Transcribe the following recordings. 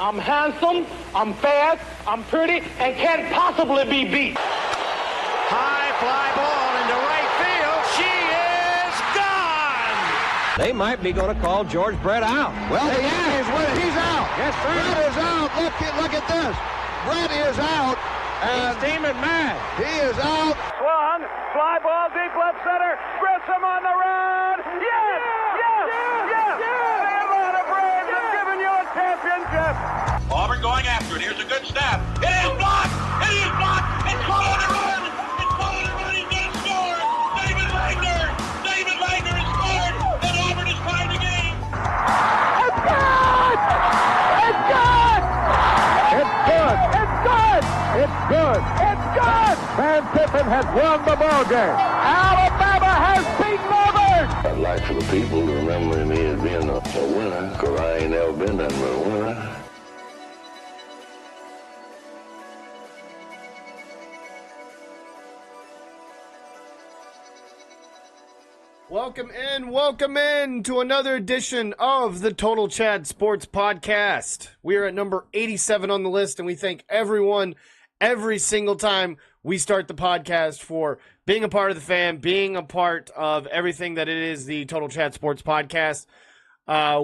I'm handsome, I'm fast, I'm pretty, and can't possibly be beat. High fly ball into right field. She is gone. They might be going to call George Brett out. Well, he's out. Yes, sir. Brett is out. Look at this. Brett is out. And he's steaming mad. He is out. Swung, fly ball deep left center. Grissom on the run. Yes! The Atlanta Braves have given you a championship. Auburn going after it. Here's a good snap. It is blocked. It is blocked. It's called on the run. It's called on the run. He's going to score. David Wagner has scored. And Auburn is tied the game. It's good! It's good! It's good! It's good! It's good! It's good! Van Tippen has won the ball game. Alabama has beaten Auburn! I'd like for the people to remember me as being a winner, because I ain't never been nothing but a winner. Welcome in to another edition of the Total Chad Sports Podcast. We are at number 87 on the list, and we thank everyone every single time we start the podcast for being a part of the fan, being a part of everything that it is the Total Chad Sports Podcast.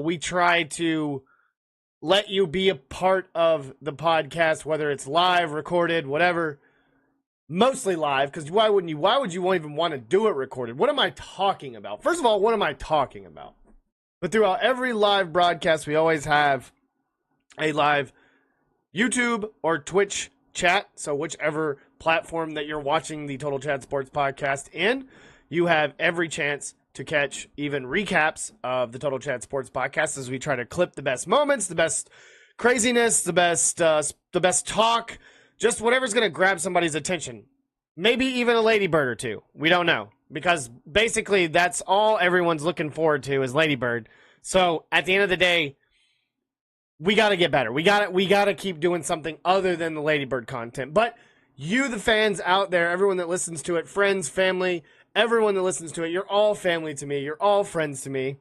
We try to let you be a part of the podcast, whether it's live, recorded, whatever. Mostly live, because why would you even want to do it recorded? What am I talking about? First of all, what am I talking about? But throughout every live broadcast, we always have a live YouTube or Twitch chat. So whichever platform that you're watching the Total Chat Sports Podcast in, you have every chance to catch even recaps of the Total Chat Sports Podcast as we try to clip the best moments, the best craziness, the best talk, just whatever's going to grab somebody's attention. Maybe even a ladybird or two. We don't know. Because basically that's all everyone's looking forward to is ladybird. So at the end of the day, we got to get better. We got to keep doing something other than the ladybird content. But you, the fans out there, everyone that listens to it, friends, family, everyone that listens to it, you're all family to me. You're all friends to me.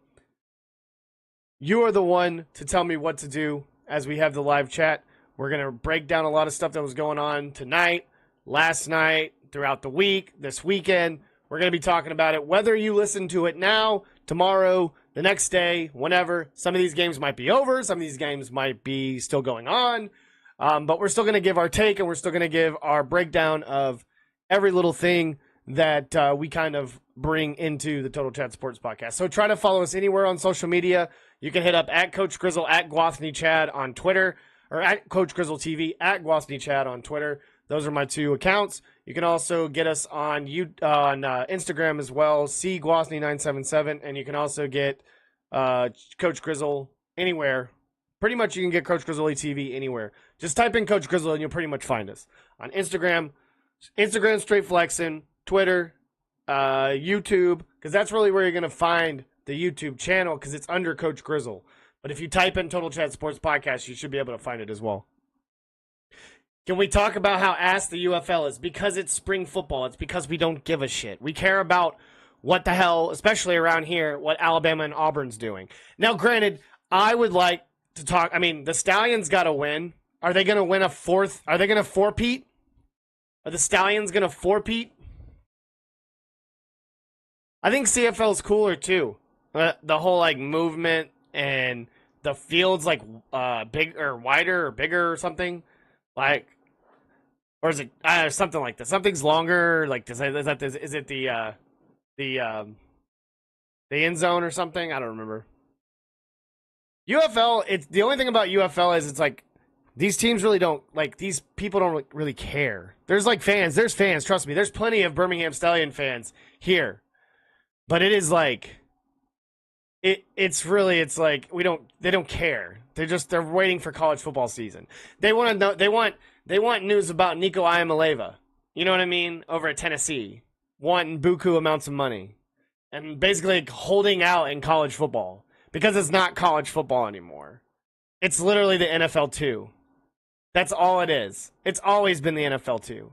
You are the one to tell me what to do as we have the live chat. We're going to break down a lot of stuff that was going on tonight, last night, throughout the week, this weekend. We're going to be talking about it, whether you listen to it now, tomorrow, the next day, whenever. Some of these games might be over. Some of these games might be still going on. But we're still going to give our take, and we're still going to give our breakdown of every little thing that we kind of bring into the Total Chat Sports Podcast. So try to follow us anywhere on social media. You can hit up at Coach Grizzle, at Gwathney Chad on Twitter, or at Coach Grizzle TV, at Gwathney Chad on Twitter. Those are my two accounts. You can also get us on Instagram as well, cgwathney977, and you can also get Coach Grizzle anywhere. Pretty much you can get Coach Grizzle TV anywhere. Just type in Coach Grizzle and you'll pretty much find us. On Instagram Straight Flexin', Twitter, YouTube, because that's really where you're going to find the YouTube channel, because it's under Coach Grizzle. But if you type in Total Chat Sports Podcast, you should be able to find it as well. Can we talk about how ass the UFL is? Because it's spring football. It's because we don't give a shit. We care about what the hell, especially around here, what Alabama and Auburn's doing. Now, granted, I would like to talk. I mean, the Stallions got to win. Are they going to win a fourth? Are they going to four-peat? Are the Stallions going to four-peat? I think CFL is cooler, too. The whole, movement and the field's big or wider or bigger or something, or is it something like this? Something's longer. Is it the end zone or something? I don't remember. UFL. It's the only thing about UFL is it's these teams really don't these people don't really care. There's fans. There's fans. Trust me. There's plenty of Birmingham Stallion fans here, but it is they don't care. They're waiting for college football season. They want to know. They want news about Nico Iamaleava. You know what I mean? Over at Tennessee, wanting buku amounts of money, and basically holding out in college football because it's not college football anymore. It's literally the NFL 2. That's all it is. It's always been the NFL 2.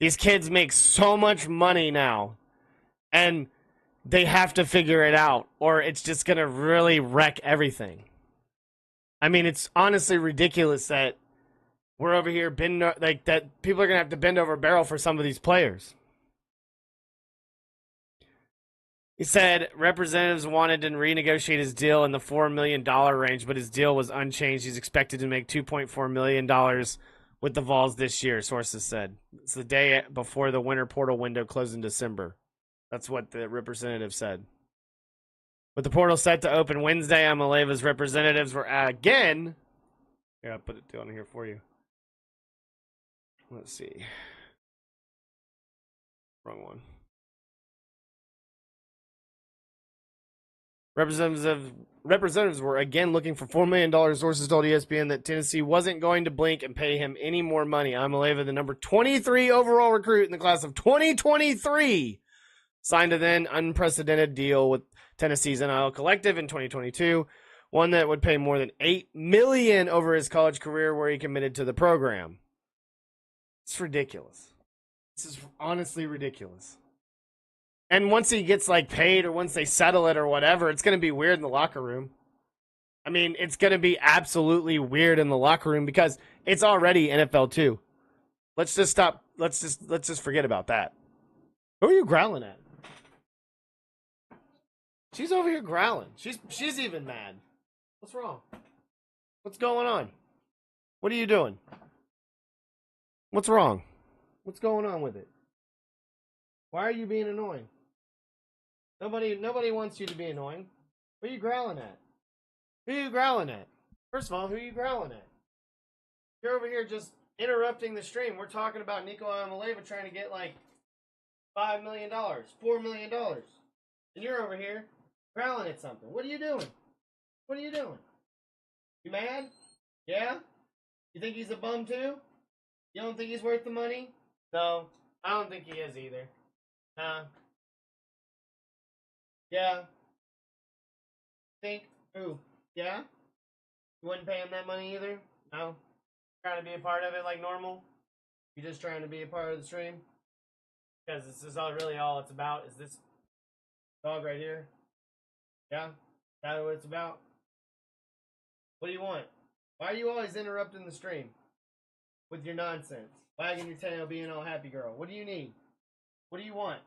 These kids make so much money now, and they have to figure it out, or it's just going to really wreck everything. I mean, it's honestly ridiculous that we're over here that people are gonna have to bend over a barrel for some of these players. He said representatives wanted to renegotiate his deal in the $4 million range, but his deal was unchanged. He's expected to make $2.4 million with the Vols this year, sources said. It's the day before the winter portal window closed in December. That's what the representative said. With the portal set to open Wednesday, Amaleva's representatives were again. Yeah, I'll put it down here for you. Let's see. Wrong one. Representatives were again looking for $4 million. Sources told ESPN that Tennessee wasn't going to blink and pay him any more money. Amaleva, the number 23 overall recruit in the class of 2023, signed a then unprecedented deal with Tennessee's NIL Collective in 2022, one that would pay more than $8 million over his college career where he committed to the program. It's ridiculous. This is honestly ridiculous. And once he gets paid or once they settle it or whatever, it's going to be weird in the locker room. I mean, it's going to be absolutely weird in the locker room because it's already NFL 2. Let's just stop. Let's just forget about that. Who are you growling at? She's over here growling. She's even mad. What's wrong? What's going on? What are you doing? What's wrong? What's going on with it? Why are you being annoying? Nobody wants you to be annoying. Who are you growling at? Who are you growling at? First of all, who are you growling at? You're over here just interrupting the stream. We're talking about Nico Amaleva trying to get $5 million, $4 million. And you're over here growling at something. What are you doing? What are you doing? You mad? Yeah? You think he's a bum too? You don't think he's worth the money? No, I don't think he is either. Nah. Yeah. Think? Who? Yeah? You wouldn't pay him that money either? No? Trying to be a part of it like normal? You just trying to be a part of the stream? Because this is really all it's about, is this dog right here? Yeah? Is that what it's about? What do you want? Why are you always interrupting the stream with your nonsense? Wagging your tail, being all happy girl. What do you need? What do you want?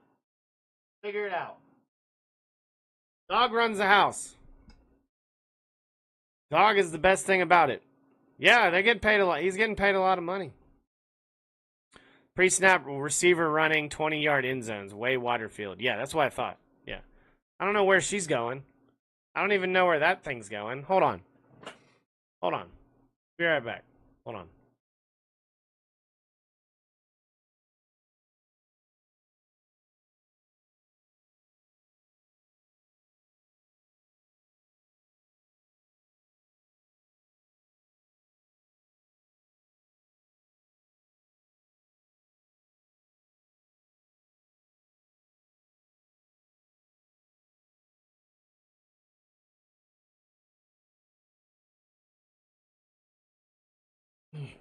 Figure it out. Dog runs the house. Dog is the best thing about it. Yeah, they get paid a lot. He's getting paid a lot of money. Pre-snap receiver running 20-yard end zones. Way Waterfield. Yeah, that's what I thought. Yeah. I don't know where she's going. I don't even know where that thing's going. Hold on. Hold on. Be right back. Hold on.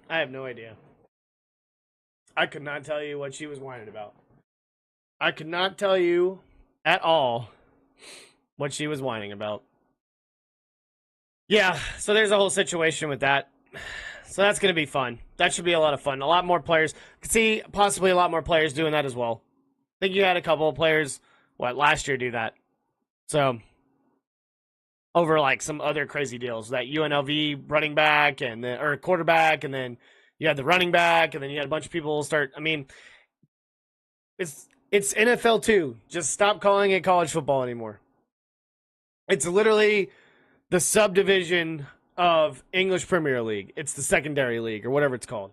I have no idea. I could not tell you what she was whining about. I could not tell you at all what she was whining about. Yeah, so there's a whole situation with that. So that's going to be fun. That should be a lot of fun. A lot more players. Could see possibly a lot more players doing that as well. I think you had a couple of players, last year do that. So, over some other crazy deals. That UNLV running back or quarterback, and then you had the running back, and then you had a bunch of people start. I mean, it's NFL 2. Just stop calling it college football anymore. It's literally the subdivision of English Premier League. It's the secondary league or whatever it's called.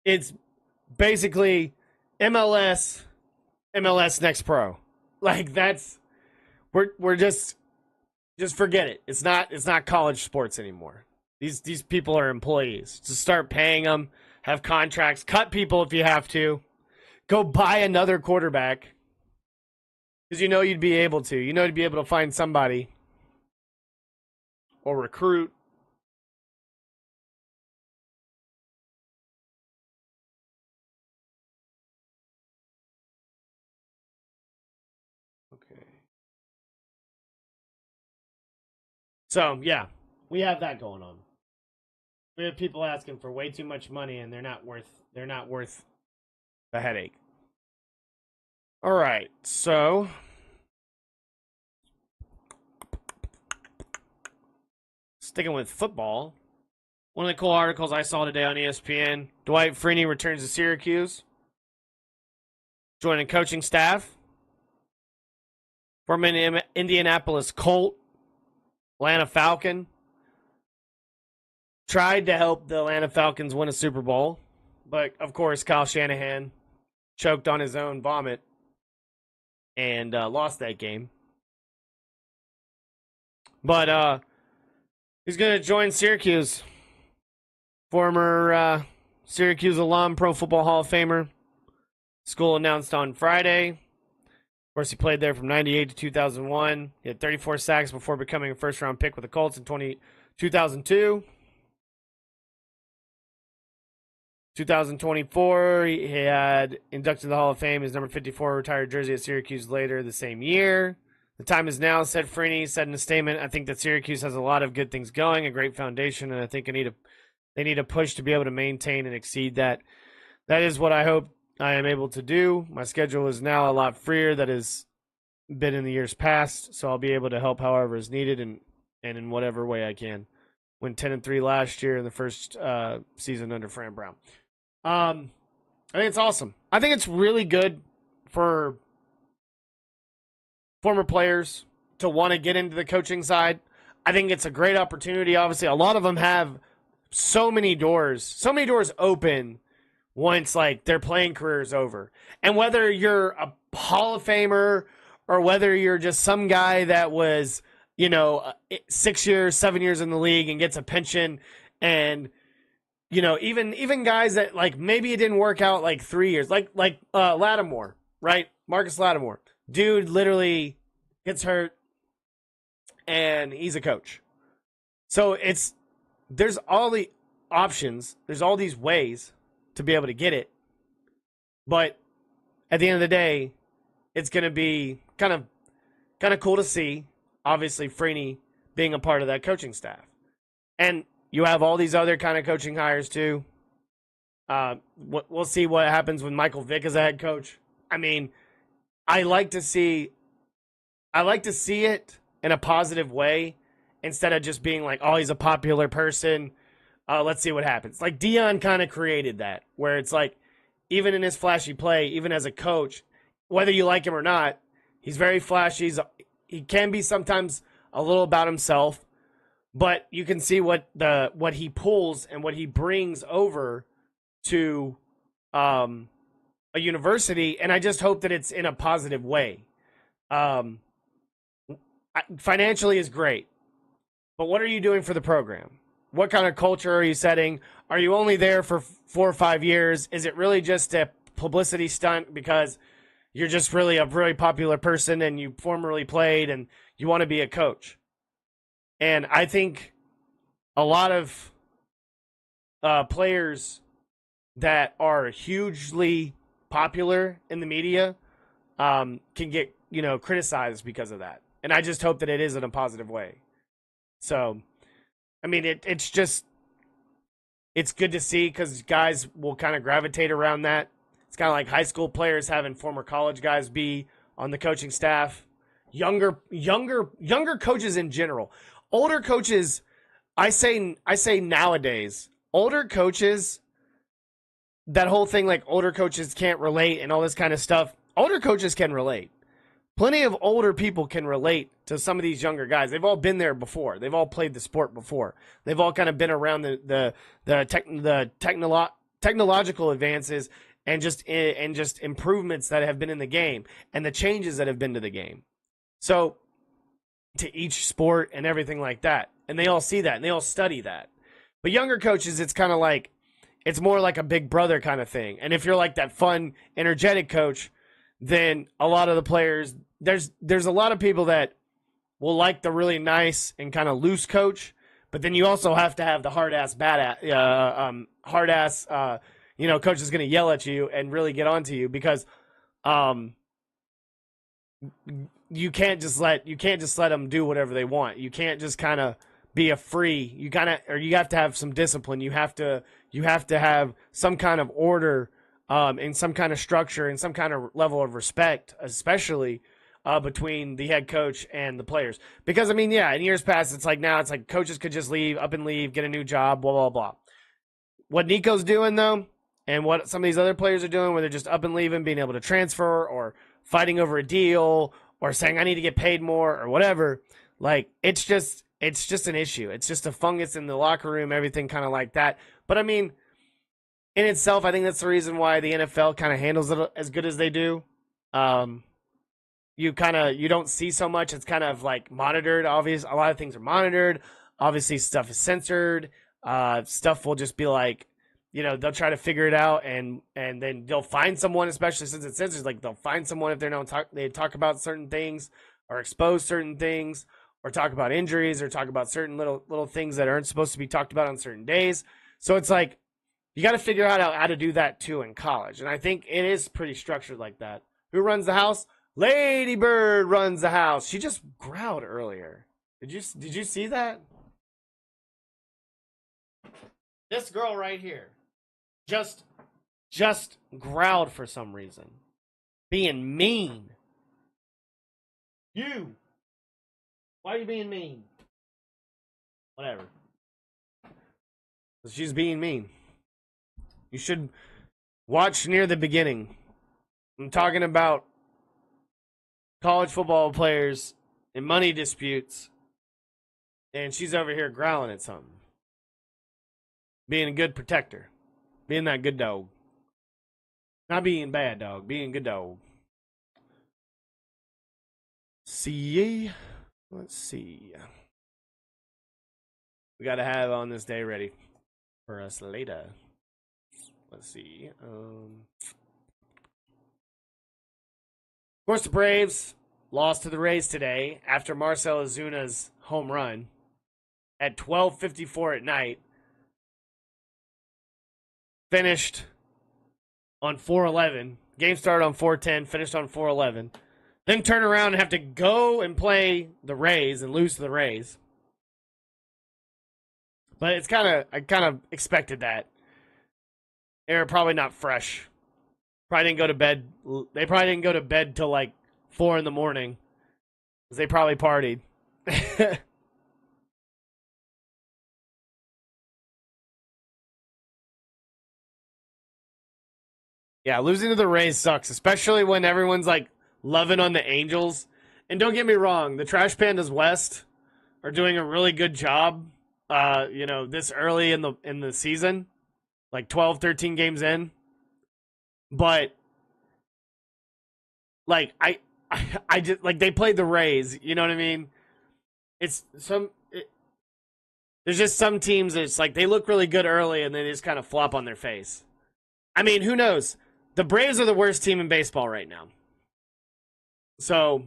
It's basically MLS Next Pro. That's we're just forget it. It's not college sports anymore. These people are employees. Just start paying them, have contracts, cut people if you have to. Go buy another quarterback. Because you'd be able to. You'd be able to find somebody or recruit. Okay. So, yeah, we have that going on. We have people asking for way too much money, and they're not worth the headache. All right, so sticking with football, one of the cool articles I saw today on ESPN: Dwight Freeney returns to Syracuse, joining coaching staff. Former Indianapolis Colt, Atlanta Falcon. Tried to help the Atlanta Falcons win a Super Bowl, but of course Kyle Shanahan choked on his own vomit and lost that game. But he's going to join Syracuse. Former Syracuse alum, Pro Football Hall of Famer. School announced on Friday. Of course, he played there from 98 to 2001. He had 34 sacks before becoming a first-round pick with the Colts in 2002. 2024, he had inducted to the Hall of Fame. His number 54 retired jersey at Syracuse later the same year. The time is now, said Freeney, said in a statement. I think that Syracuse has a lot of good things going, a great foundation, and I think they need a push to be able to maintain and exceed that. That is what I hope I am able to do. My schedule is now a lot freer than has been in the years past, so I'll be able to help however is needed and in whatever way I can. Went 10-3 last year in the first season under Fran Brown. I think it's awesome. I think it's really good for former players to want to get into the coaching side. I think it's a great opportunity. Obviously, a lot of them have so many doors open once like their playing career is over. And whether you're a Hall of Famer or whether you're just some guy that was, 6 years, 7 years in the league and gets a pension, and even guys that like maybe it didn't work out like 3 years, like Lattimore, right? Marcus Lattimore, dude, literally gets hurt, and he's a coach. So there's all the options, there's all these ways to be able to get it, but at the end of the day, it's going to be kind of cool to see. Obviously, Freeney being a part of that coaching staff, and you have all these other kind of coaching hires too. We'll see what happens with Michael Vick as a head coach. I mean, I like to see it in a positive way instead of just being like, oh, he's a popular person. Let's see what happens. Like Dion kind of created that, where it's like, even in his flashy play, even as a coach, whether you like him or not, he's very flashy. He can be sometimes a little about himself, but you can see what he pulls and what he brings over to a university, and I just hope that it's in a positive way. Financially is great, but what are you doing for the program? What kind of culture are you setting? Are you only there for 4 or 5 years? Is it really just a publicity stunt because you're just really a really popular person and you formerly played and you want to be a coach? And I think a lot of players that are hugely popular in the media can get, criticized because of that. And I just hope that it is in a positive way. So, I mean, it's good to see because guys will kind of gravitate around that. It's kind of like high school players having former college guys be on the coaching staff. Younger coaches in general. Older coaches, I say nowadays, older coaches, that whole thing like older coaches can't relate and all this kind of stuff. Older coaches can relate. Plenty of older people can relate to some of these younger guys. They've all been there before. They've all played the sport before. They've all kind of been around the technological advances and just improvements that have been in the game and the changes that have been to the game. So to each sport and everything like that. And they all see that and they all study that. But younger coaches, it's kind of like, it's more like a big brother kind of thing. And if you're like that fun, energetic coach, then a lot of the players, there's a lot of people that will like the really nice and kind of loose coach, but then you also have to have the hard ass coach is going to yell at you and really get onto you because you can't just let them do whatever they want. You can't just kind of be a free. You have to have some discipline. You have to have some kind of order, and some kind of structure and some kind of level of respect, especially between the head coach and the players. Because in years past, it's like coaches could just leave, up and leave, get a new job, blah blah blah. What Nico's doing though, and what some of these other players are doing, where they're just up and leaving, being able to transfer or fighting over a deal or saying I need to get paid more or whatever, like it's just an issue. It's just a fungus in the locker room, everything kind of like that. But in itself, I think that's the reason why the NFL kind of handles it as good as they do. You don't see so much. It's kind of like monitored. Obviously, a lot of things are monitored. Obviously, stuff is censored. Stuff will just be like, they'll try to figure it out, and then they'll find someone, especially since it's censored. Like they'll find someone if they talk about certain things or expose certain things or talk about injuries or talk about certain little things that aren't supposed to be talked about on certain days. So it's like you got to figure out how to do that too in college, and I think it is pretty structured like that. Who runs the house? Lady Bird runs the house. She just growled earlier. Did you see that? This girl right here just growled for some reason. Being mean. You. Why are you being mean? Whatever. She's being mean. You should watch near the beginning. I'm talking about college football players and money disputes, and she's over here growling at something. Being a good protector. Being that good dog. Not being bad dog. Being good dog. Let's see. We got to have on this day ready for us later. Let's see. Of course, the Braves lost to the Rays today after Marcell Azuna's home run at 12:54 at night. Finished on 4:11. Game started on 4:10, finished on 4:11. Then turn around and have to go and play the Rays and lose to the Rays. But I kind of expected that. They were probably not fresh. Probably didn't go to bed. They probably didn't go to bed till like 4 in the morning. Because they probably partied. Yeah, losing to the Rays sucks, especially when everyone's like loving on the Angels. And don't get me wrong, the Trash Pandas West are doing a really good job. This early in the season, like 12, 13 games in. But like I just like they played the Rays, you know what I mean? There's just some teams that it's like they look really good early and then they just kind of flop on their face. I mean, who knows? The Braves are the worst team in baseball right now. So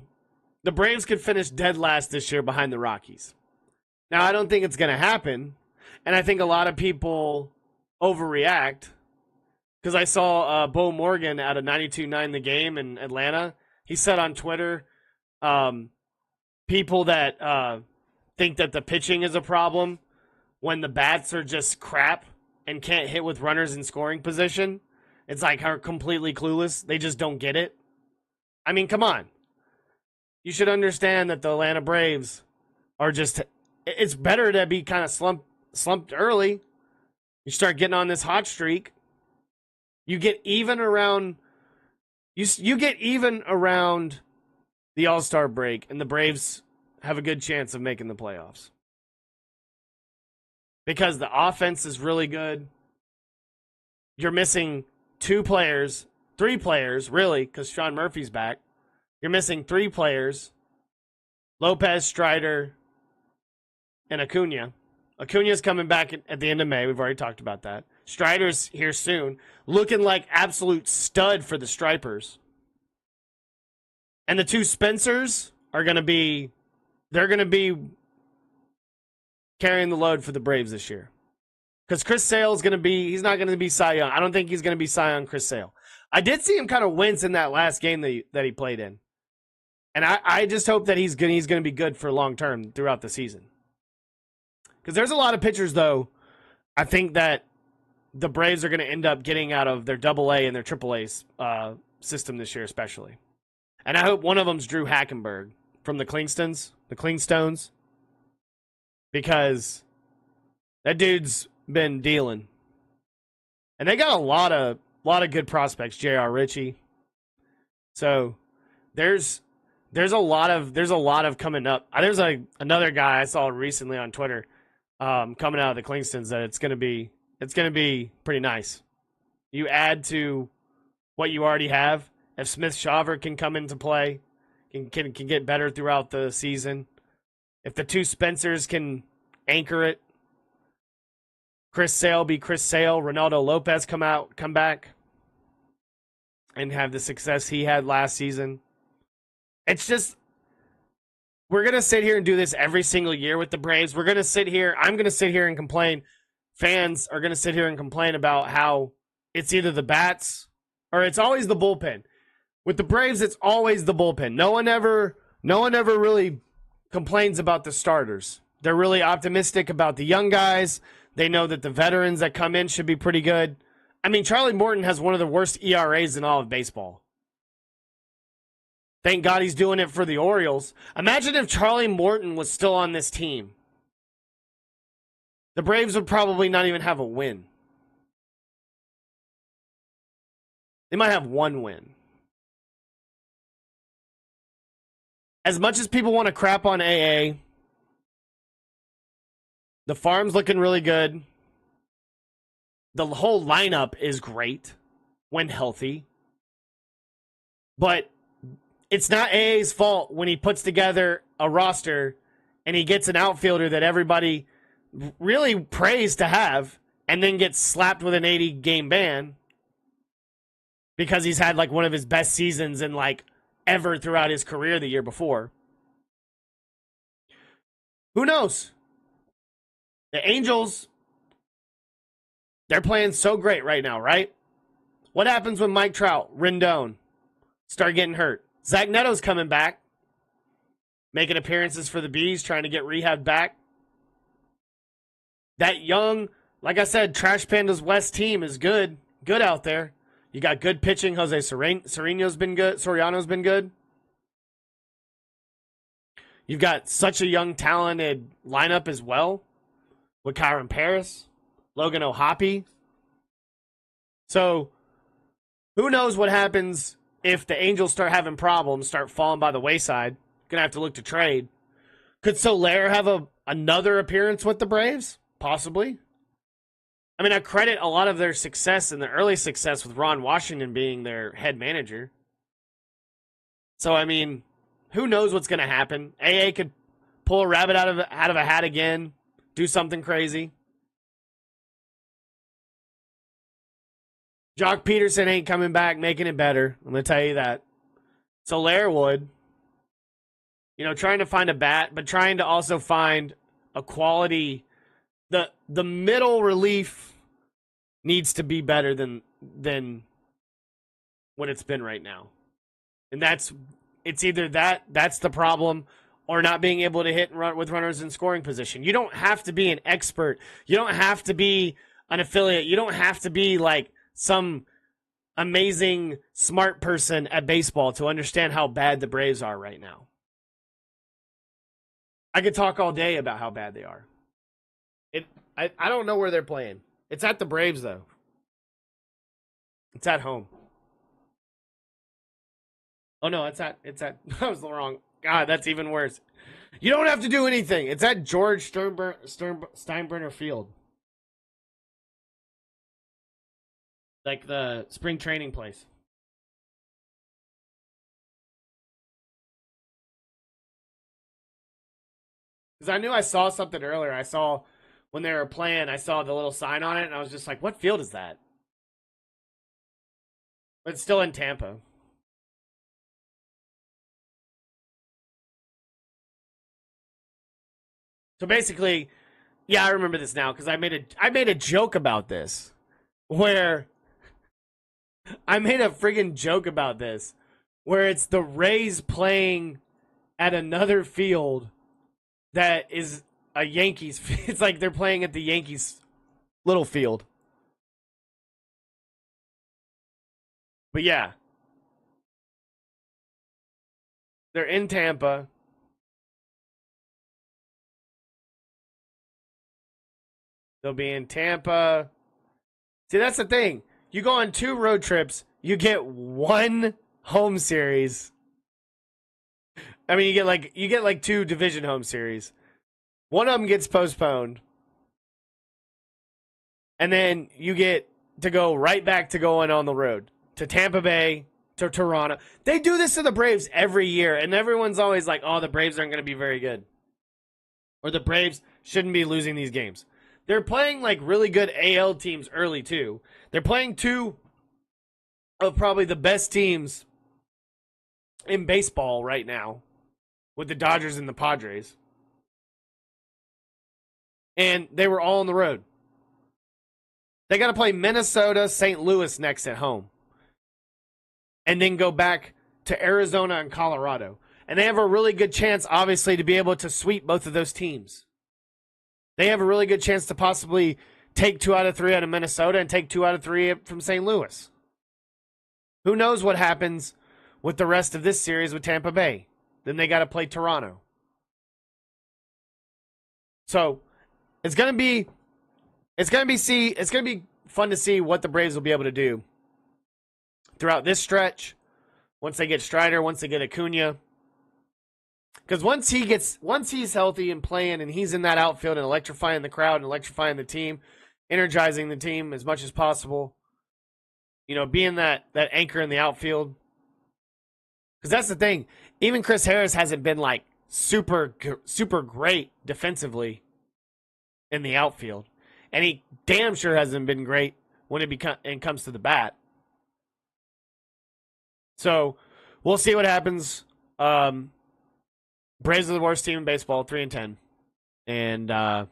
the Braves could finish dead last this year behind the Rockies. Now, I don't think it's going to happen. And I think a lot of people overreact. Because I saw Bo Morgan at a 92.9 The Game in Atlanta. He said on Twitter, people that think that the pitching is a problem when the bats are just crap and can't hit with runners in scoring position. It's like are completely clueless. They just don't get it. I mean, come on. You should understand that the Atlanta Braves are just... It's better to be kind of slumped early. You start getting on this hot streak. You get even around... You get even around the All-Star break, and the Braves have a good chance of making the playoffs. Because the offense is really good. You're missing 3 players, really, because Sean Murphy's back. You're missing 3 players. Lopez, Strider, and Acuna. Acuna's coming back at the end of May. We've already talked about that. Strider's here soon. Looking like absolute stud for the Stripers. And the 2 Spencers are going to be... They're going to be carrying the load for the Braves this year. Because Chris Sale's going to be... He's not going to be Cy Young. I don't think he's going to be Cy Young Chris Sale. I did see him kind of wince in that last game that he played in. And I just hope that he's going to be good for long term throughout the season. Because there's a lot of pitchers, though, I think that the Braves are going to end up getting out of their AA and their AAA system this year, especially. And I hope one of them's Drew Hackenberg from the Clingstones, because that dude's been dealing. And they got a lot of good prospects, J.R. Ritchie. So there's a lot of coming up. There's another guy I saw recently on Twitter coming out of the Clingstones that it's gonna be pretty nice. You add to what you already have. If Smith Shawver can come into play, can get better throughout the season. If the two Spencers can anchor it, Chris Sale be Chris Sale, Ronaldo Lopez come back, and have the success he had last season. It's just, we're going to sit here and do this every single year with the Braves. I'm going to sit here and complain. Fans are going to sit here and complain about how it's either the bats or it's always the bullpen. With the Braves, it's always the bullpen. No one ever really complains about the starters. They're really optimistic about the young guys. They know that the veterans that come in should be pretty good. I mean, Charlie Morton has one of the worst ERAs in all of baseball. Thank God he's doing it for the Orioles. Imagine if Charlie Morton was still on this team. The Braves would probably not even have a win. They might have one win. As much as people want to crap on AA, the farm's looking really good. The whole lineup is great when healthy. But it's not AA's fault when he puts together a roster and he gets an outfielder that everybody really prays to have and then gets slapped with an 80-game ban because he's had like one of his best seasons in like ever throughout his career the year before. Who knows? The Angels, they're playing so great right now, right? What happens when Mike Trout, Rendon start getting hurt? Zach Neto's coming back, making appearances for the Bees, trying to get rehabbed back. That young, like I said, Trash Pandas West team is good out there. You got good pitching. Jose Soriano's been good. You've got such a young, talented lineup as well with Kyron Paris, Logan O'Hoppe. So who knows what happens if the Angels start having problems, start falling by the wayside. Gonna have to look to trade. Could Soler have another appearance with the Braves? Possibly. I mean, I credit a lot of their success and their early success with Ron Washington being their head manager. So, I mean, who knows what's going to happen? AA could pull a rabbit out of a hat again, do something crazy. Jock Peterson ain't coming back making it better. I'm going to tell you that. Soler would. Trying to find a bat, but trying to also find a quality. The middle relief needs to be better than what it's been right now. And it's either that's the problem, or not being able to hit and run with runners in scoring position. You don't have to be an expert. You don't have to be an affiliate. You don't have to be like some amazing smart person at baseball to understand how bad the Braves are right now. I could talk all day about how bad they are. I don't know where they're playing. It's at the Braves, though. It's at home. Oh, no, it's at I was wrong. God, that's even worse. You don't have to do anything. It's at George Steinbrenner Field. Like the spring training place. Because I knew I saw something earlier. I saw when they were playing, I saw the little sign on it, and I was just like, what field is that? But it's still in Tampa. So basically, yeah, I remember this now because I made a joke about this, where I made a friggin' joke about this, where it's the Rays playing at another field that is a Yankees. It's like they're playing at the Yankees little field. But yeah, they're in Tampa. They'll be in Tampa. See, that's the thing. You go on 2 road trips, you get 1 home series. I mean, you get like 2 division home series. One of them gets postponed. And then you get to go right back to going on the road to Tampa Bay, to Toronto. They do this to the Braves every year, and everyone's always like, oh, the Braves aren't going to be very good. Or the Braves shouldn't be losing these games. They're playing like really good AL teams early too. They're playing 2 of probably the best teams in baseball right now with the Dodgers and the Padres. And they were all on the road. They got to play Minnesota, St. Louis next at home. And then go back to Arizona and Colorado. And they have a really good chance, obviously, to be able to sweep both of those teams. They have a really good chance to possibly take 2 out of 3 out of Minnesota and take 2 out of 3 from St. Louis. Who knows what happens with the rest of this series with Tampa Bay? Then they got to play Toronto. So it's gonna be fun to see what the Braves will be able to do throughout this stretch. Once they get Strider, once they get Acuna. Because once he's healthy and playing and he's in that outfield and electrifying the crowd and electrifying the team, energizing the team as much as possible, being that anchor in the outfield. Because that's the thing. Even Chris Harris hasn't been like super great defensively in the outfield. And he damn sure hasn't been great when it comes to the bat. So we'll see what happens. Braves are the worst team in baseball, 3-10. And I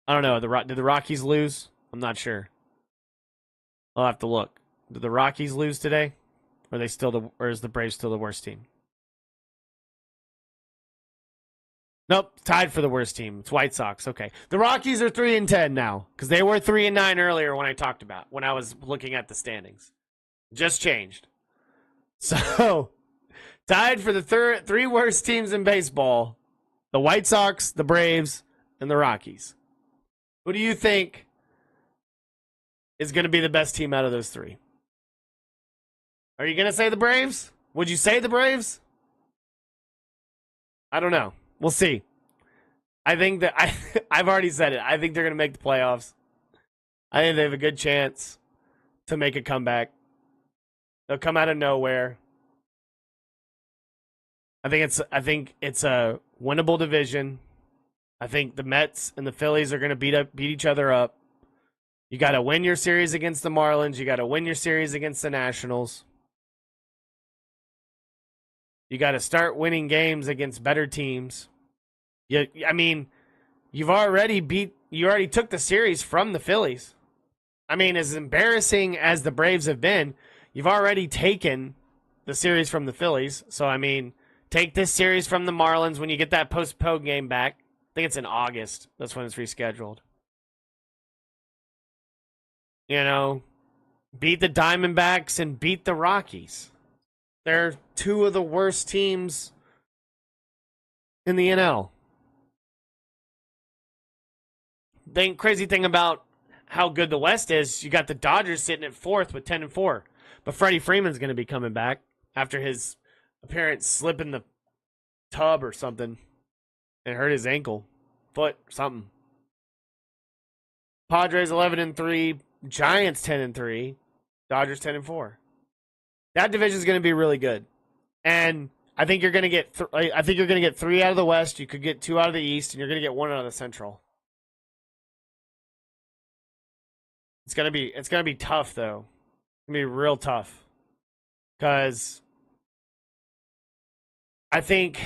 don't know. Did the Rockies lose? I'm not sure. I'll have to look. Did the Rockies lose today? Or is the Braves still the worst team? Nope, tied for the worst team. It's White Sox. Okay. The Rockies are 3-10 now. Because they were 3-9 earlier when I was looking at the standings. Just changed. So tied for the 3 worst teams in baseball. The White Sox, the Braves, and the Rockies. Who do you think is going to be the best team out of those 3? Are you going to say the Braves? Would you say the Braves? I don't know. We'll see. I think that I've already said it. I think they're going to make the playoffs. I think they have a good chance to make a comeback. They'll come out of nowhere. I think it's a winnable division. I think the Mets and the Phillies are going to beat each other up. You got to win your series against the Marlins. You got to win your series against the Nationals. You got to start winning games against better teams. You already took the series from the Phillies. I mean, as embarrassing as the Braves have been, you've already taken the series from the Phillies. So, I mean, take this series from the Marlins when you get that postponed game back. I think it's in August. That's when it's rescheduled. Beat the Diamondbacks and beat the Rockies. They're 2 of the worst teams in the NL. The crazy thing about how good the West is, you got the Dodgers sitting at 4th with 10-4. But Freddie Freeman's going to be coming back after his apparent slip in the tub or something and hurt his ankle, foot, something. Padres 11-3, Giants 10-3, Dodgers 10-4. That division is going to be really good, and I think you're going to get. I think you're going to get 3 out of the West. You could get 2 out of the East, and you're going to get 1 out of the Central. It's going to be tough though. It's going to be real tough because I think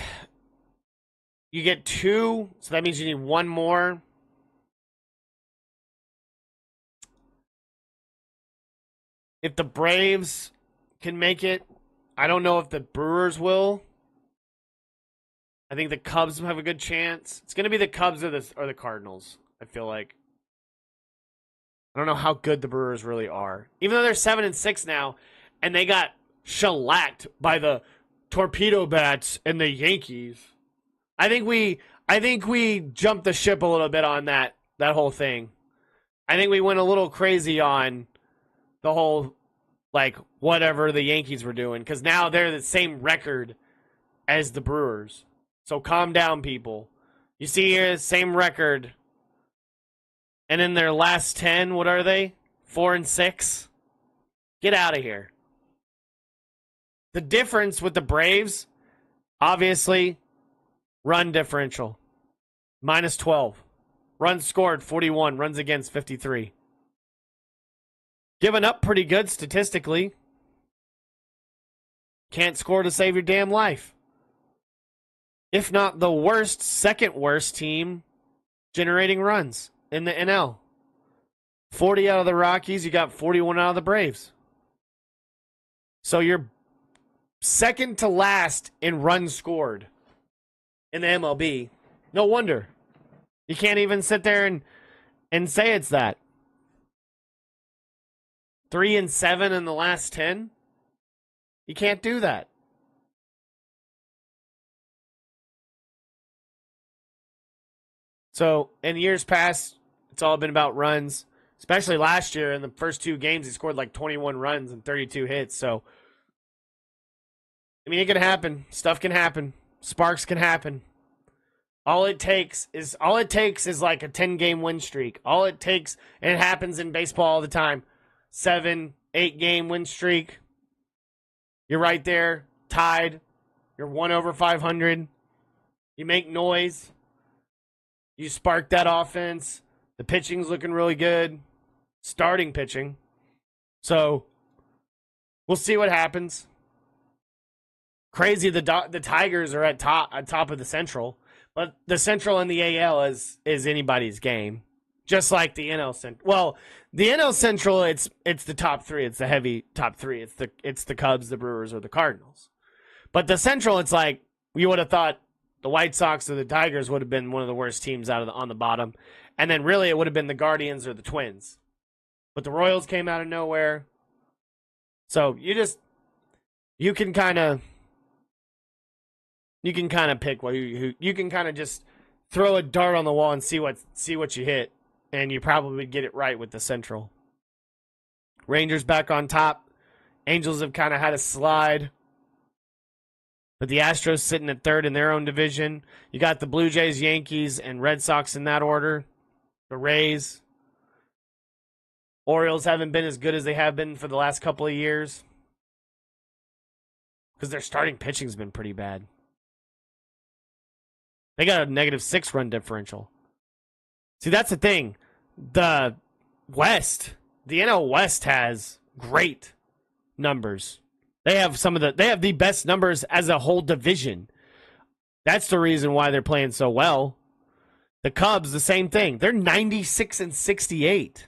you get 2, so that means you need 1 more. If the Braves can make it, I don't know if the Brewers will. I think the Cubs have a good chance. It's going to be the Cubs or the Cardinals, I feel like. I don't know how good the Brewers really are. Even though they're 7-6 now, and they got shellacked by the Torpedo Bats and the Yankees. I think we jumped the ship a little bit on that whole thing. I think we went a little crazy on the whole, like, whatever the Yankees were doing, because now they're the same record as the Brewers. So calm down, people. You see here, same record. And in their last 10, what are they? 4-6? Get out of here. The difference with the Braves, obviously, run differential. -12. Runs scored, 41. Runs against, 53. Giving up pretty good statistically. Can't score to save your damn life. If not the worst, second worst team generating runs in the NL. 40 out of the Rockies, you got 41 out of the Braves. So you're second to last in runs scored in the MLB. No wonder. You can't even sit there and say it's that. 3-7 in the last 10? You can't do that. So, in years past, it's all been about runs. Especially last year, in the first 2 games, he scored like 21 runs and 32 hits. So, I mean, it can happen. Stuff can happen. Sparks can happen. All it takes is like a 10-game win streak. All it takes, and it happens in baseball all the time. 7, 8-game win streak. You're right there, tied. You're 1 over 500. You make noise. You spark that offense. The pitching's looking really good. Starting pitching. So, we'll see what happens. Crazy, the Tigers are at top of the Central. But the Central and the AL is anybody's game. Just like the NL Central. Well, the NL Central, it's the top 3. It's the heavy top 3. It's the Cubs, the Brewers, or the Cardinals. But the Central, it's like, you would have thought the White Sox or the Tigers would have been one of the worst teams on the bottom. And then really it would have been the Guardians or the Twins. But the Royals came out of nowhere. So you can kind of pick who you can kind of just throw a dart on the wall and see what you hit. And you probably would get it right with the Central. Rangers back on top. Angels have kind of had a slide. But the Astros sitting at third in their own division. You got the Blue Jays, Yankees, and Red Sox in that order. The Rays. Orioles haven't been as good as they have been for the last couple of years. Because their starting pitching's been pretty bad. They got a -6 run differential. See, that's the thing. The West, the NL West has great numbers. They have the best numbers as a whole division. That's the reason why they're playing so well. The Cubs, the same thing. They're 96-68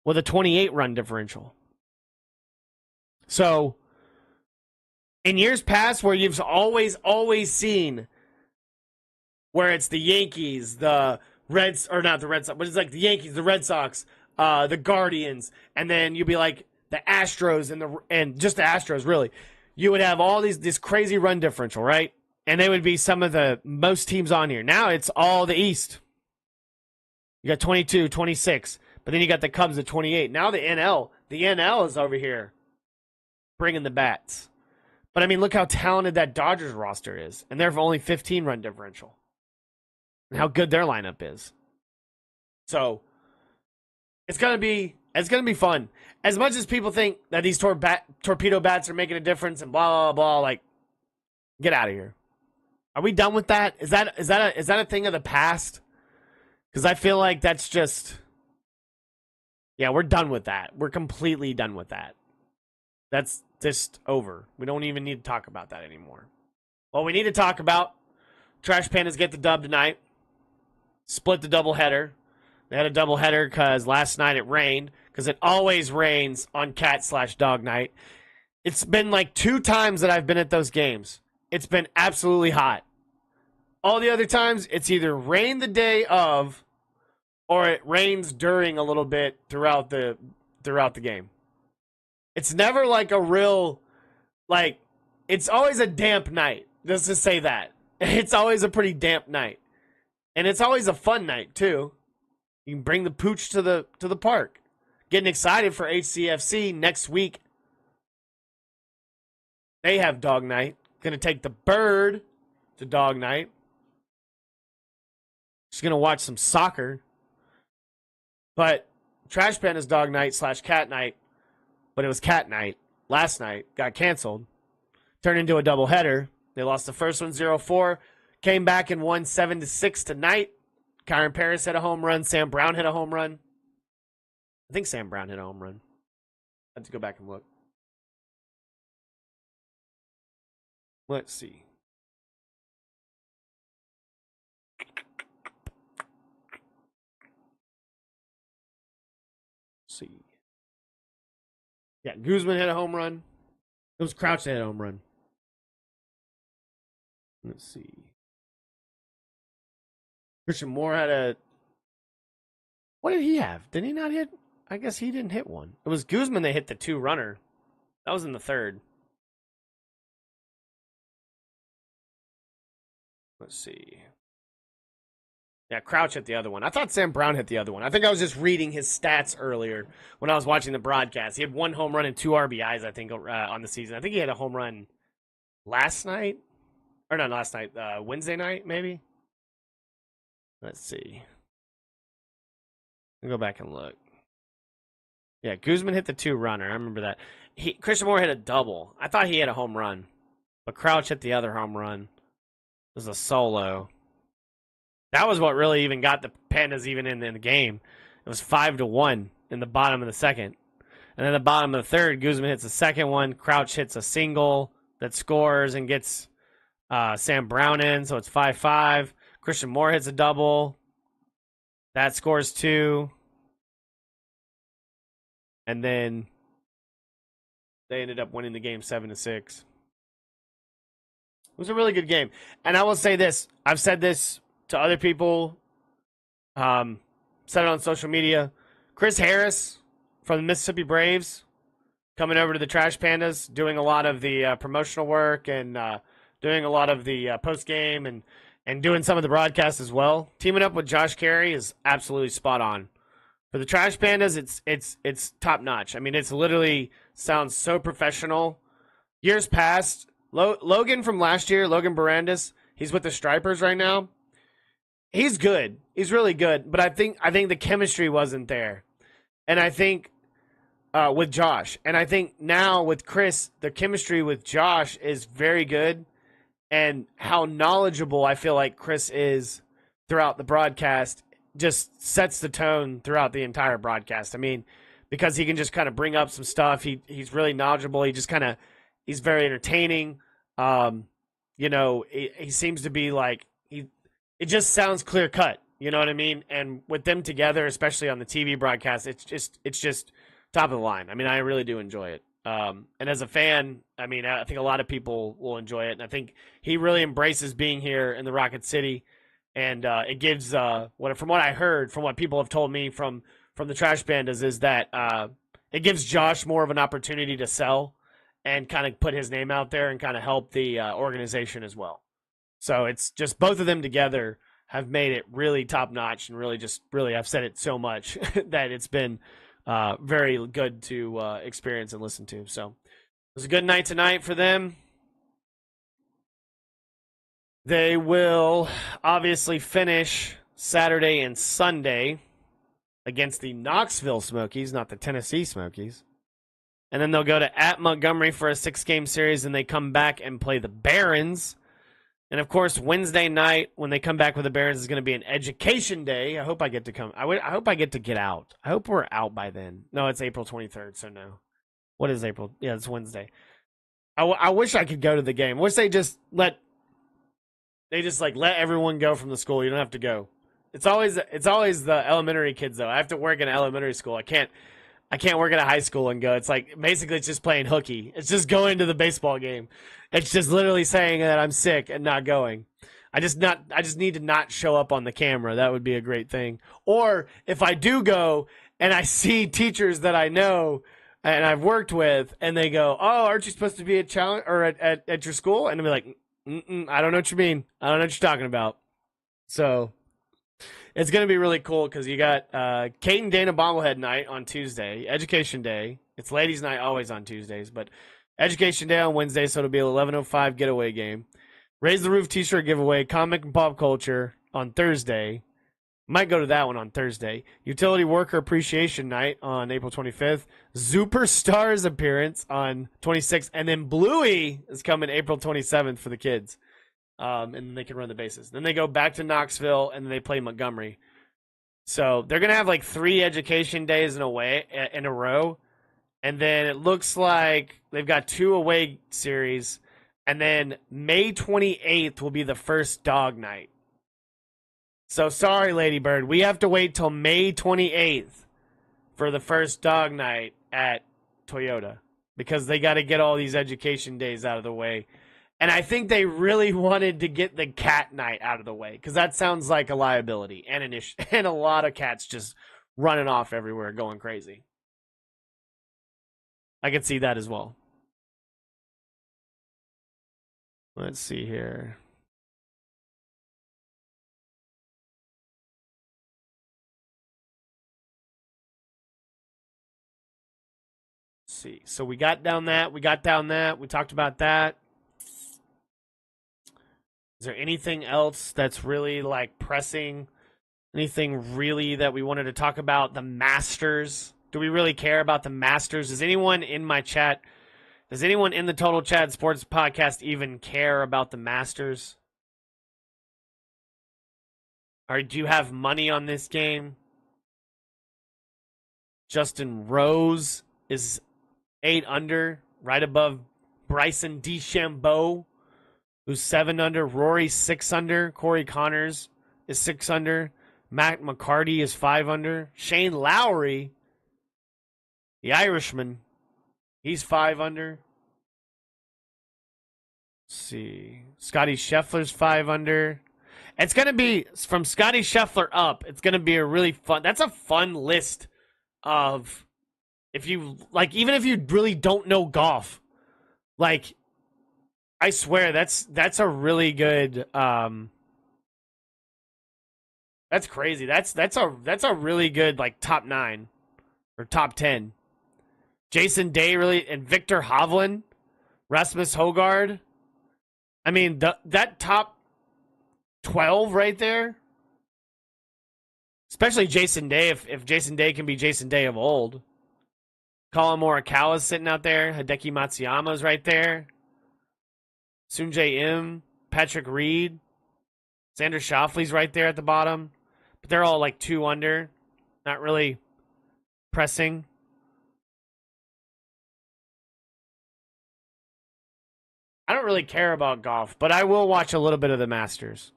with a 28 run differential. So, in years past where you've always seen where it's the Yankees, the Reds, or not the Red Sox, but it's like the Yankees, the Red Sox, the Guardians, and then you'd be like the Astros and just the Astros, really. You would have all this crazy run differential, right? And they would be some of the most teams on here. Now it's all the East. You got 22, 26, but then you got the Cubs at 28. Now the NL is over here bringing the bats. But I mean, look how talented that Dodgers roster is, and they're only 15 run differential. And how good their lineup is. So it's gonna be fun. As much as people think that these torpedo bats are making a difference and blah blah blah, like, get out of here. Are we done with that? Is that a thing of the past? Because I feel like that's just, yeah, we're done with that. We're completely done with that. That's just over. We don't even need to talk about that anymore. Well, we need to talk about Trash Pandas get the dub tonight. Split the doubleheader. They had a doubleheader because last night it rained. Because it always rains on Cat/Dog Night. It's been like 2 times that I've been at those games. it's been absolutely hot. All the other times, it's either rain the day of, or it rains during a little bit throughout the game. It's never like a real, like, it's always a damp night. Let's just say that. It's always a pretty damp night. And it's always a fun night, too. You can bring the pooch to the park. Getting excited for HCFC next week. They have dog night. Going to take the bird to dog night. She's going to watch some soccer. But Trash Pandas dog night / cat night, but it was cat night last night, got canceled. Turned into a doubleheader. They lost the first one 0-4. Came back and won 7-6 tonight. Kyron Paris hit a home run. Sam Brown hit a home run. I think Sam Brown hit a home run. I have to go back and look. Let's see. Yeah, Guzman hit a home run. It was Crouch that hit a home run. Let's see. Christian Moore had a... What did he have? Did he not hit? I guess he didn't hit one. It was Guzman that hit the 2-runner. That was in the third. Let's see. Yeah, Crouch hit the other one. I thought Sam Brown hit the other one. I think I was just reading his stats earlier when I was watching the broadcast. He had 1 home run and 2 RBIs, I think, on the season. I think he had a home run last night. Or not last night, Wednesday night, maybe? Let's see. I'll go back and look. Yeah, Guzman hit the 2-runner. I remember that. Christian Moore hit a double. I thought he had a home run. But Crouch hit the other home run. It was a solo. That was what really even got the Pandas even in the game. It was 5-1 in the bottom of the second. And then the bottom of the third, Guzman hits the second one. Crouch hits a single that scores and gets Sam Brown in, so it's 5-5. Christian Moore hits a double. That scores 2. And then they ended up winning the game 7-6. It was a really good game. And I will say this. I've said this to other people, said it on social media. Chris Harris from the Mississippi Braves coming over to the Trash Pandas, doing a lot of the promotional work and doing a lot of the post-game and doing some of the broadcasts as well. Teaming up with Josh Carey is absolutely spot on. For the Trash Pandas, it's top-notch. I mean, it's literally sounds so professional. Years past, Logan from last year, Logan Barandis, he's with the Stripers right now. He's good. He's really good. But I think the chemistry wasn't there. And I think with Josh. And I think now with Chris, the chemistry with Josh is very good. And how knowledgeable I feel like Chris is throughout the broadcast just sets the tone throughout the entire broadcast. I mean, because he can just kind of bring up some stuff. He's really knowledgeable. He's very entertaining. He seems to be like, it just sounds clear cut. You know what I mean? And with them together, especially on the TV broadcast, it's just top of the line. I mean, I really do enjoy it. And as a fan, I mean, I think a lot of people will enjoy it. And I think he really embraces being here in the Rocket City. And it gives, from what I heard, from what people have told me from the Trash Pandas, is that it gives Josh more of an opportunity to sell and kind of put his name out there and kind of help the organization as well. So it's just both of them together have made it really top notch and really I've said it so much that it's been very good to experience and listen to. So it was a good night tonight for them. They will obviously finish Saturday and Sunday against the Knoxville Smokies, not the Tennessee Smokies. And then they'll go to at Montgomery for a 6-game series, and they come back and play the Barons. And, of course, Wednesday night when they come back with the Barons is going to be an education day. I hope I get to come. I hope I get to get out. I hope we're out by then. No, it's April 23rd, so no. What is April? Yeah, it's Wednesday. I wish I could go to the game. I wish they just let everyone go from the school. You don't have to go. It's always the elementary kids, though. I have to work in elementary school. I can't. I can't work at a high school and go. It's like basically it's just playing hooky. It's just going to the baseball game. It's just literally saying that I'm sick and not going. I just need to not show up on the camera. That would be a great thing. Or if I do go and I see teachers that I know and I've worked with, and they go, "Oh, aren't you supposed to be at challenge or at your school?" And I'll be like, "I don't know what you mean. I don't know what you're talking about." So it's gonna be really cool because you got Kate and Dana bobblehead night on Tuesday, Education Day. It's ladies' night always on Tuesdays, but Education Day on Wednesday, so it'll be an 11:05 getaway game. Raise the Roof T-shirt giveaway, comic and pop culture on Thursday. Might go to that one on Thursday. Utility Worker Appreciation Night on April 25th. Superstars appearance on 26th. And then Bluey is coming April 27th for the kids. And then they can run the bases. Then they go back to Knoxville, and then they play Montgomery. So they're going to have like 3 education days in a row. And then it looks like they've got 2 away series. And then May 28th will be the first dog night. So sorry, Lady Bird. We have to wait till May 28th for the first dog night at Toyota because they got to get all these education days out of the way. And I think they really wanted to get the cat night out of the way because that sounds like a liability and an issue, and a lot of cats just running off everywhere going crazy. I could see that as well. Let's see here. See. So we got down that. We talked about that. Is there anything else that's really like pressing? Anything really that we wanted to talk about? The Masters. Do we really care about the Masters? Does anyone in my chat, does anyone in the Total Chad Sports Podcast even care about the Masters? Or do you have money on this game? Justin Rose is 8 under, right above Bryson DeChambeau, who's 7 under. Rory 6 under. Corey Connors is 6 under. Matt McCarty is 5 under. Shane Lowry, the Irishman, he's 5 under. Let's see. Scotty Scheffler's 5 under. It's going to be, from Scotty Scheffler up, it's going to be a really fun, that's a fun list of, if you, like, even if you really don't know golf, like, I swear, that's a really good, that's crazy. That's a really good, like, top 9 or top 10. Jason Day, really, and Victor Hovland, Rasmus Højgaard. I mean, that top 12 right there, especially Jason Day, if Jason Day can be Jason Day of old. Colin Morikawa's sitting out there. Hideki Matsuyama's right there. Sungjae Im, Patrick Reed, Xander Schauffele's right there at the bottom. But they're all like 2 under. Not really pressing. I don't really care about golf, but I will watch a little bit of the Masters.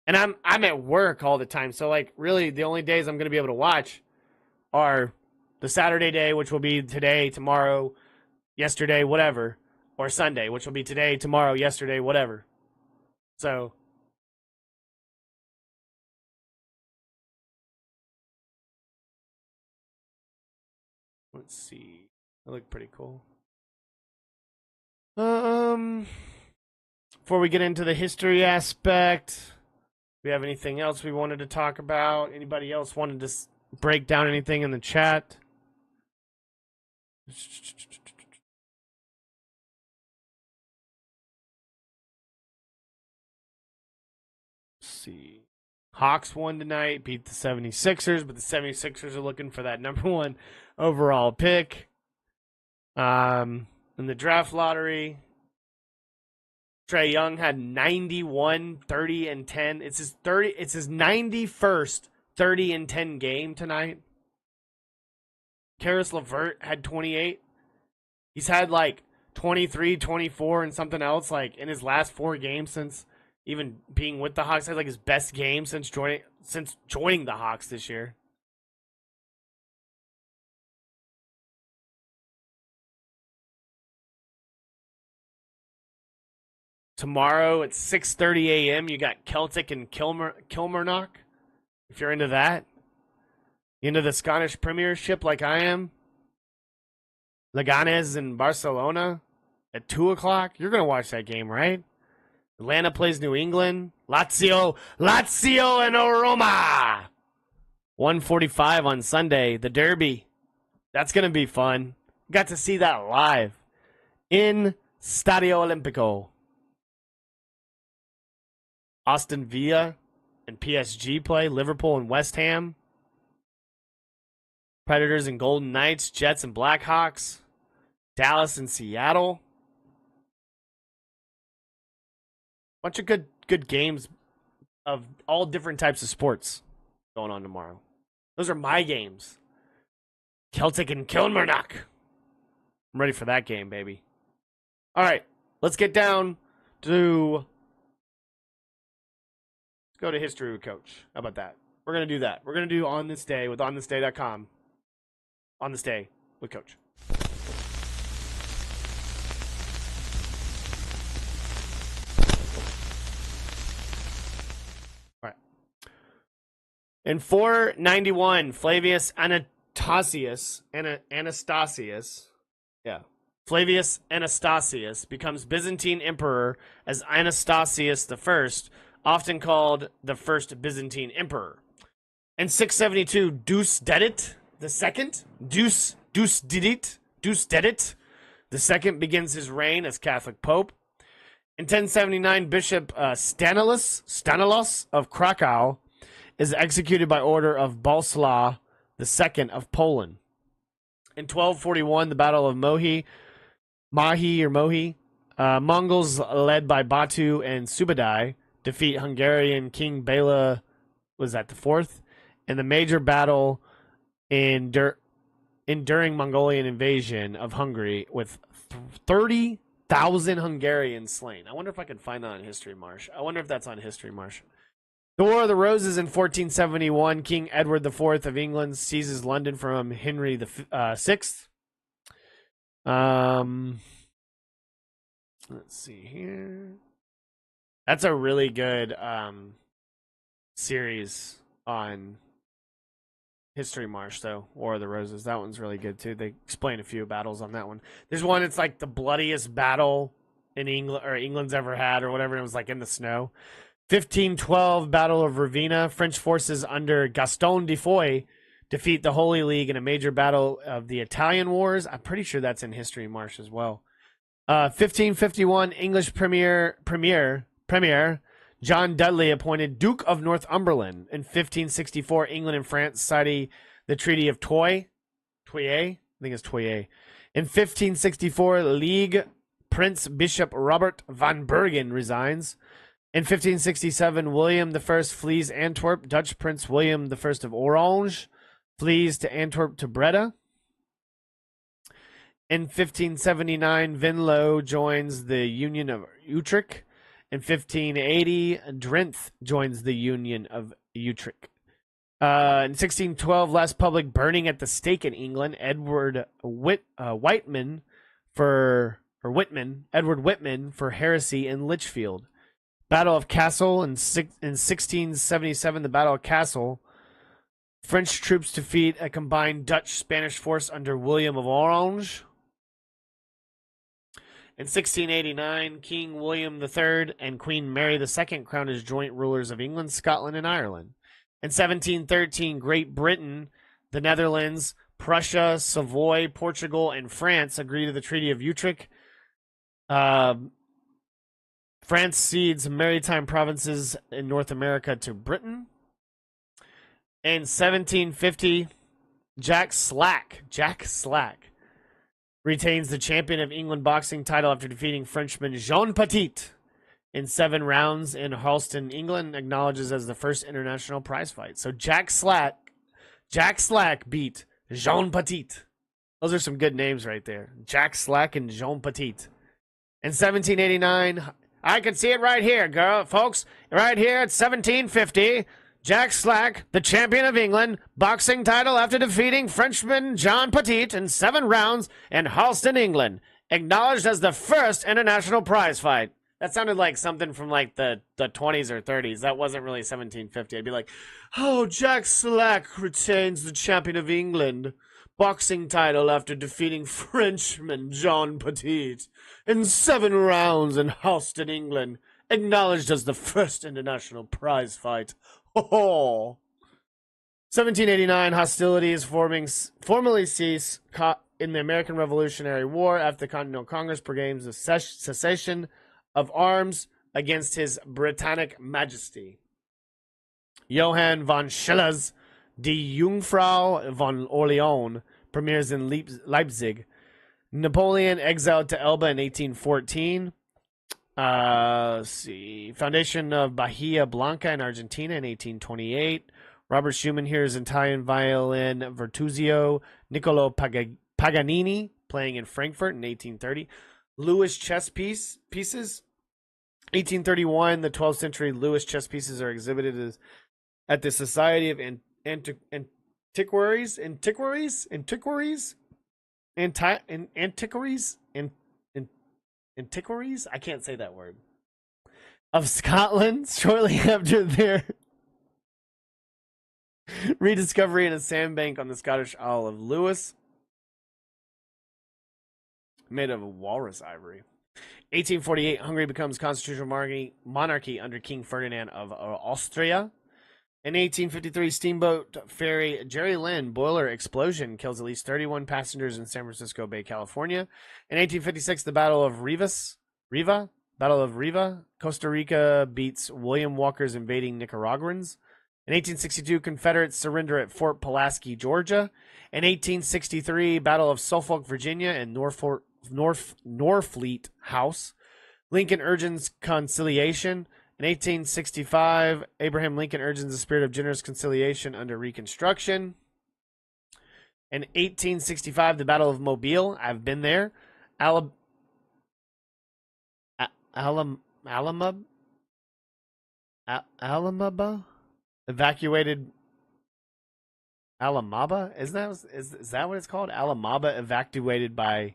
And I'm at work all the time, so like really the only days I'm going to be able to watch are the Saturday day, which will be today, tomorrow, yesterday, whatever, or Sunday, which will be today, tomorrow, yesterday, whatever. So let's see. They look pretty cool. Before we get into the history aspect, do we have anything else we wanted to talk about? Anybody else wanted to break down anything in the chat? Let's see. Hawks won tonight, beat the 76ers, but the 76ers are looking for that number 1 overall pick. In the draft lottery, Trae Young had 91, 30, and 10. It's his 91st 30 and 10 game tonight. Karis LeVert had 28. He's had like 23, 24, and something else like in his last 4 games since even being with the Hawks. Had like his best game since joining the Hawks this year. Tomorrow at 6:30 a.m., you got Celtic and Kilmarnock. If you're into that. Into the Scottish Premiership like I am. Leganes and Barcelona at 2 o'clock. You're going to watch that game, right? Atlanta plays New England. Lazio and Roma. 1:45 on Sunday. The Derby. That's going to be fun. Got to see that live in Stadio Olimpico. Aston Villa and PSG play. Liverpool and West Ham. Predators and Golden Knights. Jets and Blackhawks. Dallas and Seattle. Bunch of good games of all different types of sports going on tomorrow. Those are my games. Celtic and Kilmarnock. I'm ready for that game, baby. All right, let's get down to... Let's go to History with Coach. How about that? We're going to do that. We're going to do On This Day with onthisday.com. On This Day with Coach. All right. In 491, Flavius Anastasius, Flavius Anastasius becomes Byzantine emperor as Anastasius I, often called the first Byzantine emperor. In 672, Deusdedit II begins his reign as Catholic Pope. In 1079, Bishop Stanislaus of Krakow is executed by order of Boleslaw II of Poland. In 1241, the Battle of Mohi, Mongols led by Batu and Subadai defeat Hungarian King Bela, was that the fourth? In the major battle enduring Mongolian invasion of Hungary with 30,000 Hungarians slain. I wonder if I can find that on History Marsh. I wonder if that's on History Marsh. The War of the Roses in 1471. King Edward IV of England seizes London from Henry VI. Let's see here. That's a really good series on History Marsh, though. War of the Roses. That one's really good, too. They explain a few battles on that one. There's one, it's like the bloodiest battle in England, or England's ever had, or whatever. It was like in the snow. 1512, Battle of Ravenna. French forces under Gaston de Foix defeat the Holy League in a major battle of the Italian Wars. I'm pretty sure that's in History Marsh as well. 1551, English Premier John Dudley appointed Duke of Northumberland. In 1564, England and France signing the Treaty of Troyes. I think it's Troyes. In 1564, League Prince Bishop Robert van Bergen resigns. In 1567, William I flees Antwerp. Dutch Prince William I of Orange flees to Antwerp to Breda. In 1579, Venlo joins the Union of Utrecht. In 1580, Drenthe joins the Union of Utrecht. In 1612, last public burning at the stake in England. Edward Whitman for heresy in Lichfield. Battle of Cassel in 1677. The Battle of Cassel. French troops defeat a combined Dutch-Spanish force under William of Orange. In 1689, King William III and Queen Mary II crowned as joint rulers of England, Scotland, and Ireland. In 1713, Great Britain, the Netherlands, Prussia, Savoy, Portugal, and France agreed to the Treaty of Utrecht. France cedes maritime provinces in North America to Britain. In 1750, Jack Slack retains the champion of England boxing title after defeating Frenchman Jean Petit in 7 rounds in Harleston, England, acknowledges as the first international prize fight. So Jack Slack beat Jean Petit. Those are some good names right there. Jack Slack and Jean Petit. In 1789, I can see it right here, folks. Right here at 1750, Jack Slack, the champion of England, boxing title after defeating Frenchman Jean Petit in 7 rounds in Harleston, England, acknowledged as the first international prize fight. That sounded like something from like the 20s or 30s. That wasn't really 1750. I'd be like, oh, Jack Slack retains the champion of England boxing title after defeating Frenchman John Petit in 7 rounds in Houston, England. Acknowledged as the first international prize fight. Oh. 1789, hostilities formally cease in the American Revolutionary War after the Continental Congress proclaims the cessation of arms against His Britannic Majesty. Johann von Schiller's Die Jungfrau von Orleans premieres in Leipzig. Napoleon exiled to Elba in 1814. Foundation of Bahia Blanca in Argentina in 1828. Robert Schumann hears Italian violin virtuoso Niccolo Paganini playing in Frankfurt in 1830. Lewis chess pieces. 1831, the 12th century Lewis chess pieces are exhibited at the Society of Antiquaries. I can't say that word. Of Scotland, shortly after their rediscovery in a sandbank on the Scottish Isle of Lewis, made of walrus ivory. 1848, Hungary becomes constitutional monarchy under King Ferdinand of Austria. In 1853, steamboat ferry Jerry Lynn boiler explosion kills at least 31 passengers in San Francisco Bay, California. In 1856, the Battle of Riva, Costa Rica beats William Walker's invading Nicaraguans. In 1862, Confederates surrender at Fort Pulaski, Georgia. In 1863, Battle of Suffolk, Virginia, and Norfleet House. Lincoln urges conciliation. In 1865, Abraham Lincoln urges the spirit of generous conciliation under Reconstruction. In 1865, the Battle of Mobile. I've been there. Alamaba evacuated. Alamaba? Is that what it's called? Alamaba evacuated by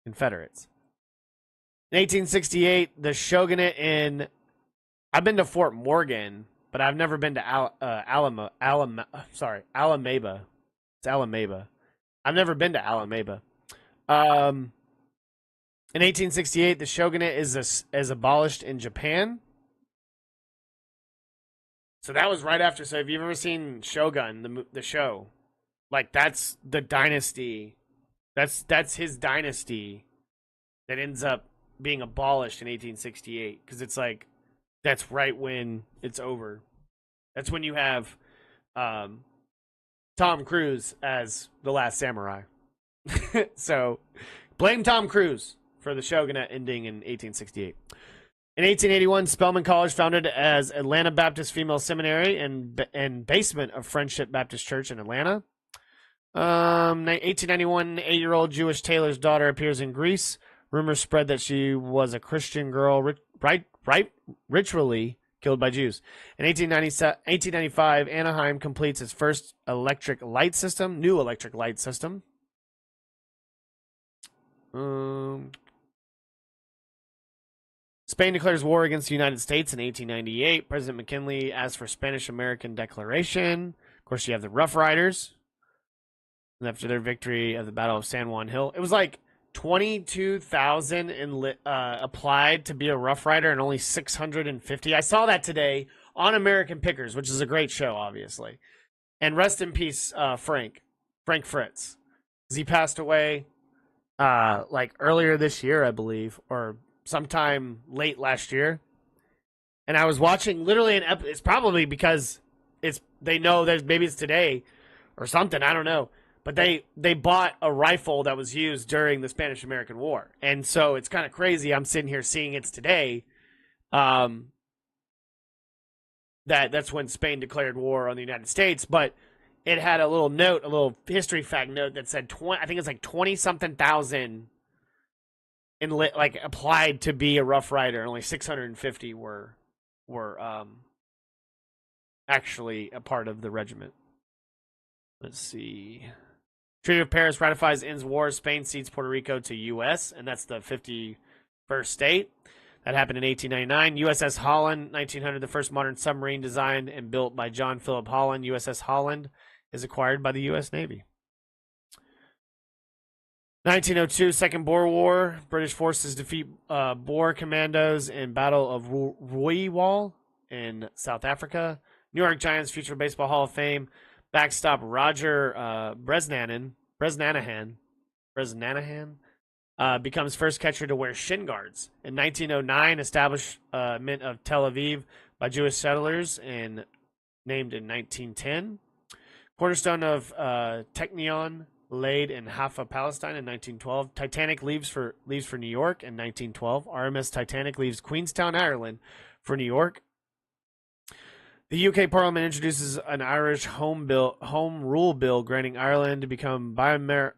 Confederates. In 1868, the shogunate in... I've been to Fort Morgan, but I've never been to Alamaba. It's Alamaba. I've never been to Alamaba. In 1868, the shogunate is abolished in Japan. So that was right after. So have you ever seen Shogun, the show? Like, that's the dynasty. That's his dynasty that ends up being abolished in 1868. Because it's like, that's right when it's over. That's when you have Tom Cruise as the last samurai. So blame Tom Cruise for the shogunate ending in 1868. In 1881, Spelman College, founded as Atlanta Baptist Female Seminary and basement of Friendship Baptist Church in Atlanta. 1891, 8-year-old Jewish tailor's daughter appears in Greece. Rumors spread that she was a Christian girl ritually killed by Jews. In 1895, Anaheim completes its first new electric light system. Spain declares war against the United States in 1898. President McKinley asks for Spanish-American declaration. Of course, you have the Rough Riders. And after their victory at the Battle of San Juan Hill, it was like 22,000 applied to be a Rough Rider and only 650. I saw that today on American Pickers, which is a great show, obviously. And rest in peace, Frank Fritz. He passed away like earlier this year, I believe, or sometime late last year. And I was watching literally an episode. It's probably because they know that maybe it's today or something. I don't know. But they bought a rifle that was used during the Spanish-American War. And so it's kind of crazy. I'm sitting here seeing it's today. That's when Spain declared war on the United States. But it had a little note, a little history fact note that said I think it's like 20-something thousand applied to be a Rough Rider. Only 650 were actually a part of the regiment. Let's see. Treaty of Paris ratifies ends war. Spain cedes Puerto Rico to U.S., and that's the 51st state. That happened in 1899. USS Holland, 1900, the first modern submarine designed and built by John Philip Holland. USS Holland is acquired by the U.S. Navy. 1902, Second Boer War. British forces defeat Boer commandos in Battle of Rooiwal in South Africa. New York Giants future baseball Hall of Fame backstop Roger Bresnahan becomes first catcher to wear shin guards. In 1909, establishment of Tel Aviv by Jewish settlers and named in 1910. Cornerstone of Technion laid in Haifa, Palestine in 1912. Titanic leaves for New York in 1912. RMS Titanic leaves Queenstown, Ireland for New York. The UK Parliament introduces an Irish home rule bill granting Ireland to become bicameral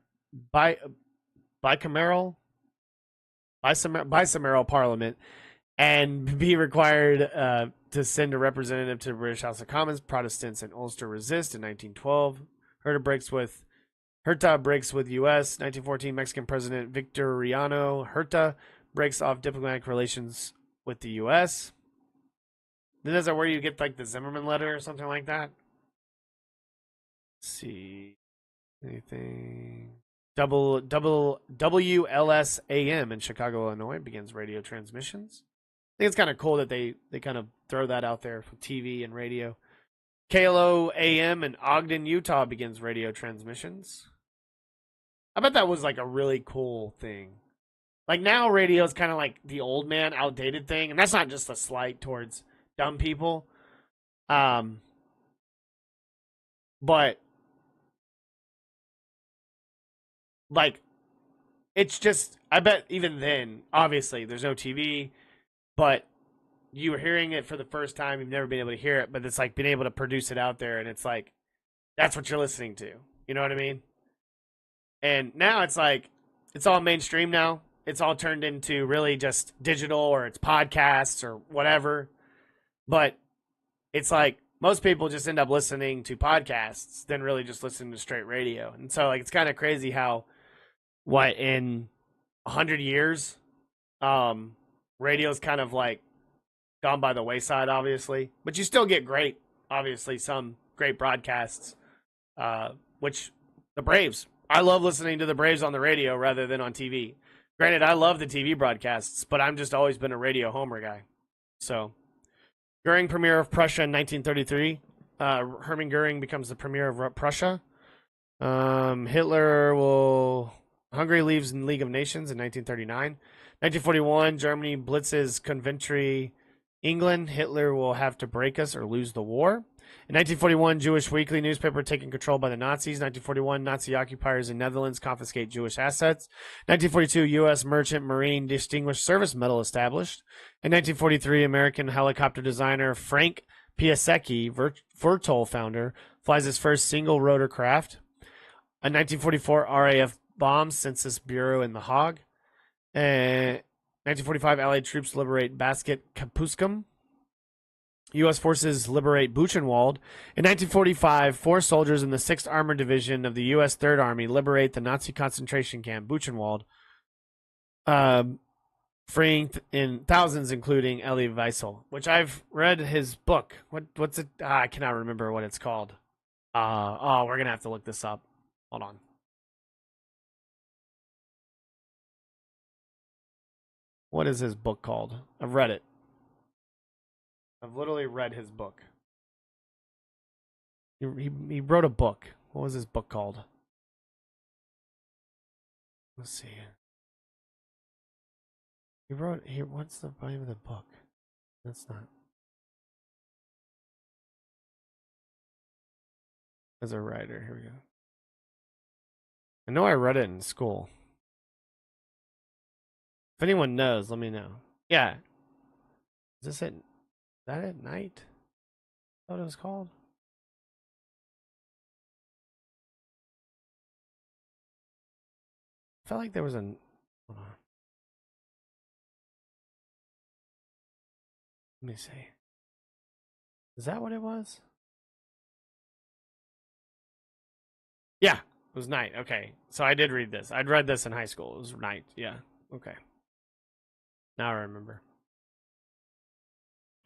parliament and be required to send a representative to the British House of Commons. Protestants in Ulster resist in 1912. Huerta breaks with U.S. 1914, Mexican President Victoriano Huerta breaks off diplomatic relations with the U.S. Then is that where you get like the Zimmerman letter or something like that? Let's see. Anything? WLSAM in Chicago, Illinois begins radio transmissions. I think it's kind of cool that they kind of throw that out there for TV and radio. KLO AM in Ogden, Utah begins radio transmissions. I bet that was like a really cool thing. Like now radio is kind of like the old man, outdated thing. And that's not just a slight towards dumb people. But like, it's just, I bet even then, obviously there's no TV, but you were hearing it for the first time. You've never been able to hear it, but it's like being able to produce it out there. And it's like, that's what you're listening to. You know what I mean? And now it's like, it's all mainstream now. It's all turned into really just digital, or it's podcasts or whatever. But it's like most people just end up listening to podcasts than really just listening to straight radio. And so like, it's kind of crazy how in 100 years, radio's kind of like gone by the wayside, obviously. But you still get some great broadcasts, which the Braves. I love listening to the Braves on the radio rather than on TV. Granted, I love the TV broadcasts, but I'm just always been a radio homer guy. So, Goering, Premier of Prussia in 1933. Hermann Goering becomes the Premier of Prussia. Hungary leaves in League of Nations in 1939. 1941, Germany blitzes Coventry, England. Hitler will have to break us or lose the war. In 1941, Jewish weekly newspaper taken control by the Nazis. 1941, Nazi occupiers in Netherlands confiscate Jewish assets. 1942, U.S. Merchant Marine Distinguished Service Medal established. In 1943, American helicopter designer Frank Piasecki, Vertol founder, flies his first single rotor craft. In 1944, RAF bombs Census Bureau in The Hague. 1945, Allied troops liberate Basket Kapuskum. U.S. forces liberate Buchenwald. In 1945, 4 soldiers in the 6th Armored Division of the U.S. Third Army liberate the Nazi concentration camp Buchenwald, freeing in thousands, including Elie Wiesel, which I've read his book. What's it? I cannot remember what it's called. We're going to have to look this up. Hold on. What is his book called? I've read it. I've literally read his book. He wrote a book. What was his book called? Let's see. He wrote here. What's the name of the book? That's not. As a writer, here we go. I know I read it in school. If anyone knows, let me know. Yeah. Is this it? Is that at night? Is that what it was called? I felt like there was hold on. Let me see. Is that what it was? Yeah, it was night. Okay. So I did read this. I'd read this in high school. It was night. Yeah. Okay. Now I remember.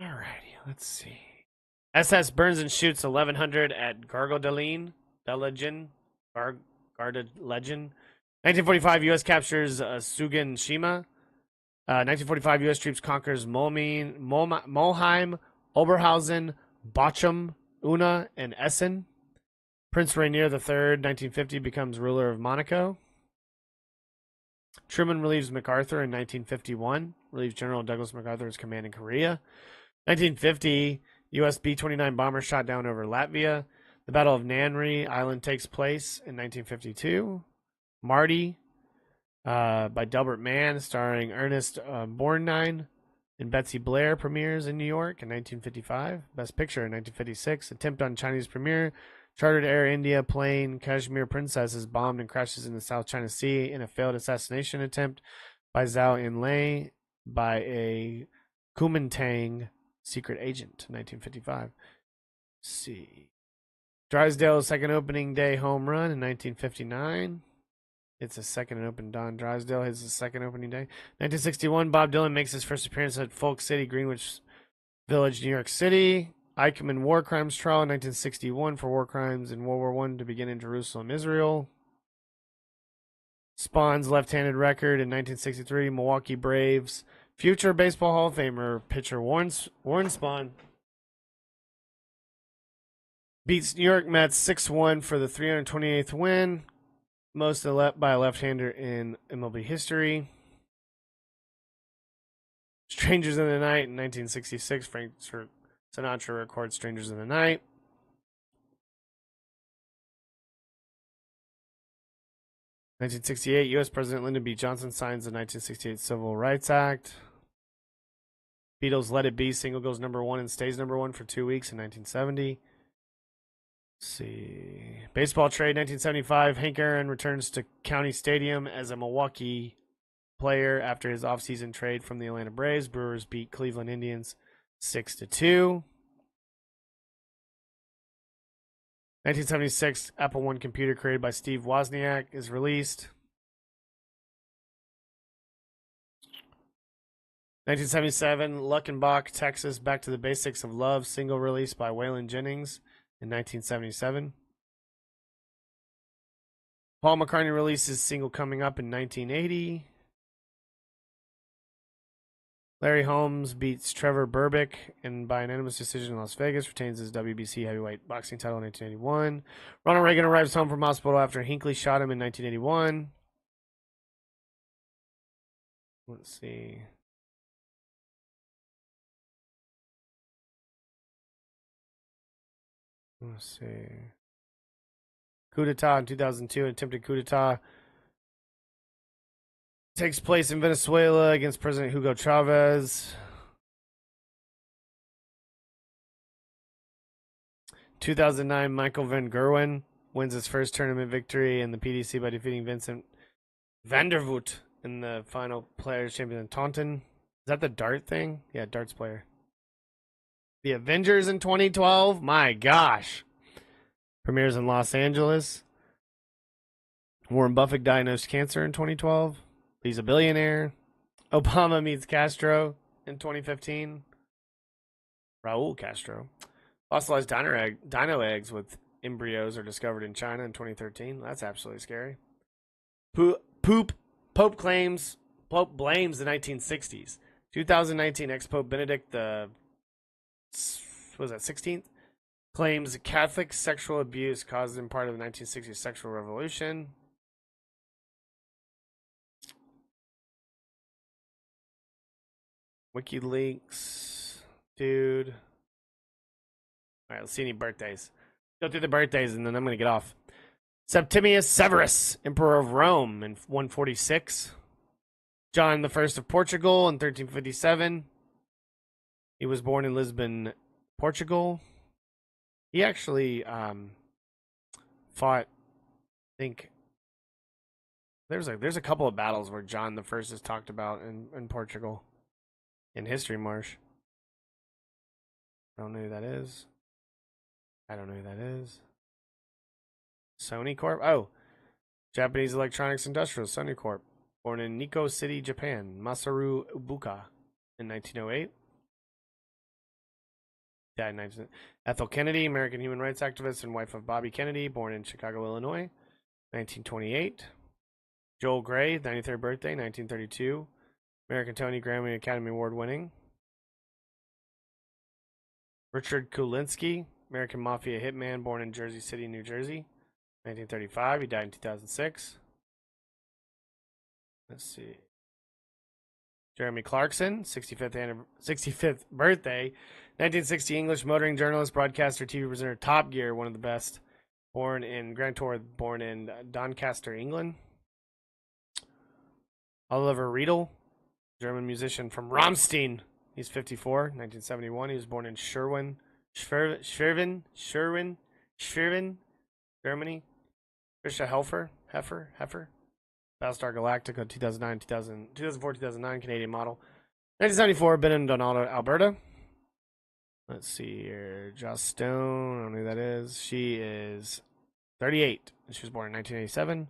Alrighty, let's see. SS burns and shoots 1100 at Gargodeline, Belgian, Gargodelegend. 1945, U.S. captures Sugan Shima. 1945, U.S. troops conquers Molheim, Oberhausen, Bochum, Una, and Essen. Prince Rainier III, 1950, becomes ruler of Monaco. Truman relieves MacArthur in 1951. Relieves General Douglas MacArthur as command in Korea. 1950, U.S. B-29 bomber shot down over Latvia. The Battle of Nanry Island takes place in 1952. Marty, by Delbert Mann, starring Ernest Borgnine and Betsy Blair, premieres in New York in 1955. Best Picture in 1956. Attempt on Chinese premiere. Chartered Air India plane Kashmir Princess is bombed and crashes in the South China Sea in a failed assassination attempt by Zhao Enlai by a Kuomintang secret agent, 1955. Let's see. Drysdale's second opening day home run in 1959. It's a second and open. Don Drysdale his second opening day. 1961, Bob Dylan makes his first appearance at Folk City, Greenwich Village, New York City. Eichmann war crimes trial in 1961 for war crimes in World War I to begin in Jerusalem, Israel. Spawn's left-handed record in 1963. Milwaukee Braves. Future Baseball Hall of Famer pitcher Warren Spahn beats New York Mets 6-1 for the 328th win. Most by a left-hander in MLB history. Strangers in the Night in 1966. Frank Sinatra records Strangers in the Night. (1968) U.S. President Lyndon B. Johnson signs the 1968 Civil Rights Act. Beatles' Let It Be single goes #1 and stays #1 for 2 weeks in 1970. Let's see. Baseball trade 1975. Hank Aaron returns to County Stadium as a Milwaukee player after his offseason trade from the Atlanta Braves. Brewers beat Cleveland Indians 6-2. 1976, Apple I computer created by Steve Wozniak is released. 1977, Luckenbach, Texas, Back to the Basics of Love single released by Waylon Jennings in 1977. Paul McCartney releases single Coming Up in 1980. Larry Holmes beats Trevor Berbick and by unanimous decision in Las Vegas, retains his WBC heavyweight boxing title in 1981. Ronald Reagan arrives home from hospital after Hinckley shot him in 1981. Let's see. Coup d'etat in 2002, attempted coup d'etat takes place in Venezuela against President Hugo Chavez. 2009, Michael Van Gerwen wins his first tournament victory in the PDC by defeating Vincent van der Voort in the final Players Champion in Taunton. Is that the dart thing? Yeah, darts player. The Avengers in 2012. My gosh. Premieres in Los Angeles. Warren Buffett diagnosed cancer in 2012. He's a billionaire. Obama meets Castro in 2015. Raul Castro. Fossilized dino eggs with embryos are discovered in China in 2013. That's absolutely scary. Pope blames the 1960s. 2019 ex-Pope Benedict the 16th claims Catholic sexual abuse caused him part of the 1960s sexual revolution. WikiLeaks, dude. All right, let's see any birthdays. Go through the birthdays, and then I'm going to get off. Septimius Severus, Emperor of Rome, in 146. John I of Portugal in 1357. He was born in Lisbon, Portugal. He actually fought, I think, there's a couple of battles where John I is talked about in Portugal. In History Marsh. I don't know who that is. Sony Corp. Oh, Japanese Electronics Industrial, Sony Corp. Born in Nikko City, Japan. Masaru Ubuka in 1908. Died in 19... Ethel Kennedy, American human rights activist and wife of Bobby Kennedy, born in Chicago, Illinois, 1928. Joel Gray, 93rd birthday, 1932. American Tony Grammy Academy Award winning. Richard Kulinski, American Mafia hitman, born in Jersey City, New Jersey, 1935. He died in 2006. Let's see. Jeremy Clarkson, 65th birthday, 1960 English motoring journalist, broadcaster, TV presenter, Top Gear, one of the best. Born in Grand Tour, born in Doncaster, England. Oliver Riedel, German musician from Rammstein. He's 54, 1971. He was born in Schwerin, Germany. Trisha Heffer. Battlestar Galactica, 2004-2009, Canadian model. 1974, been in Donaldo, Alberta. Let's see here. Joss Stone, I don't know who that is. She is 38. She was born in 1987.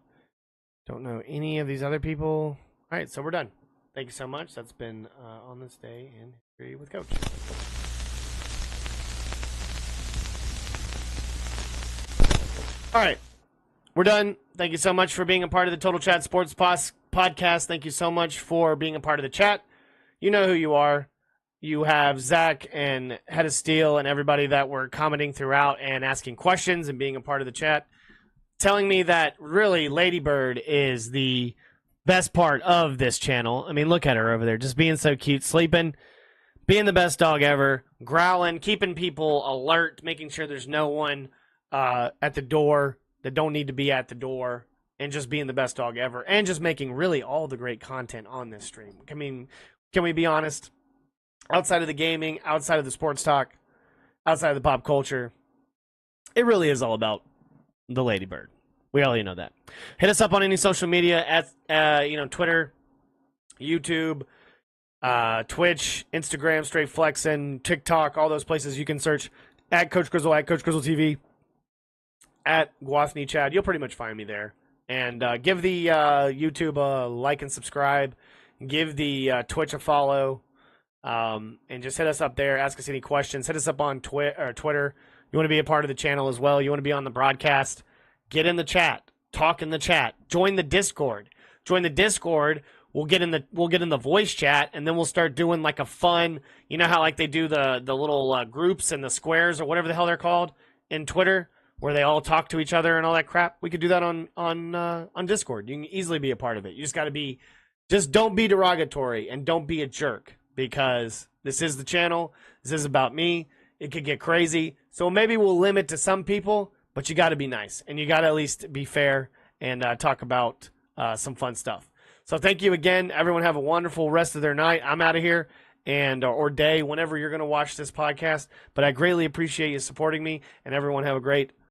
Don't know any of these other people. All right, so we're done. Thank you so much. That's been On This Day in History with Coach. All right. We're done. Thank you so much for being a part of the Total Chat Sports Podcast. Thank you so much for being a part of the chat. You know who you are. You have Zach and Head of Steel and everybody that were commenting throughout and asking questions and being a part of the chat, telling me that really Lady Bird is the best part of this channel. I mean, look at her over there, just being so cute, sleeping, being the best dog ever, growling, keeping people alert, making sure there's no one at the door that don't need to be at the door, and just being the best dog ever, and just making really all the great content on this stream. I mean, can we be honest? Outside of the gaming, outside of the sports talk, outside of the pop culture, it really is all about the Lady Bird. We all know that. Hit us up on any social media at Twitter, YouTube, Twitch, Instagram, Straight Flexin', TikTok, all those places you can search at Coach Grizzle, at Coach Grizzle TV, at Guathny Chad. You'll pretty much find me there. And give the YouTube a like and subscribe. Give the Twitch a follow. And just hit us up there. Ask us any questions. Hit us up on Twitter. You want to be a part of the channel as well. You want to be on the broadcast. Get in the chat. Talk in the chat. Join the Discord. Join the Discord. We'll get in the voice chat, and then we'll start doing like a fun. You know how like they do the little groups and the squares or whatever the hell they're called in Twitter, where they all talk to each other and all that crap. We could do that on Discord. You can easily be a part of it. You just got to be. Just don't be derogatory and don't be a jerk, because this is the channel. This is about me. It could get crazy. So maybe we'll limit to some people, but you got to be nice. And you got to at least be fair and talk about some fun stuff. So thank you again. Everyone have a wonderful rest of their night. I'm out of here or day, whenever you're going to watch this podcast. But I greatly appreciate you supporting me. And everyone have a great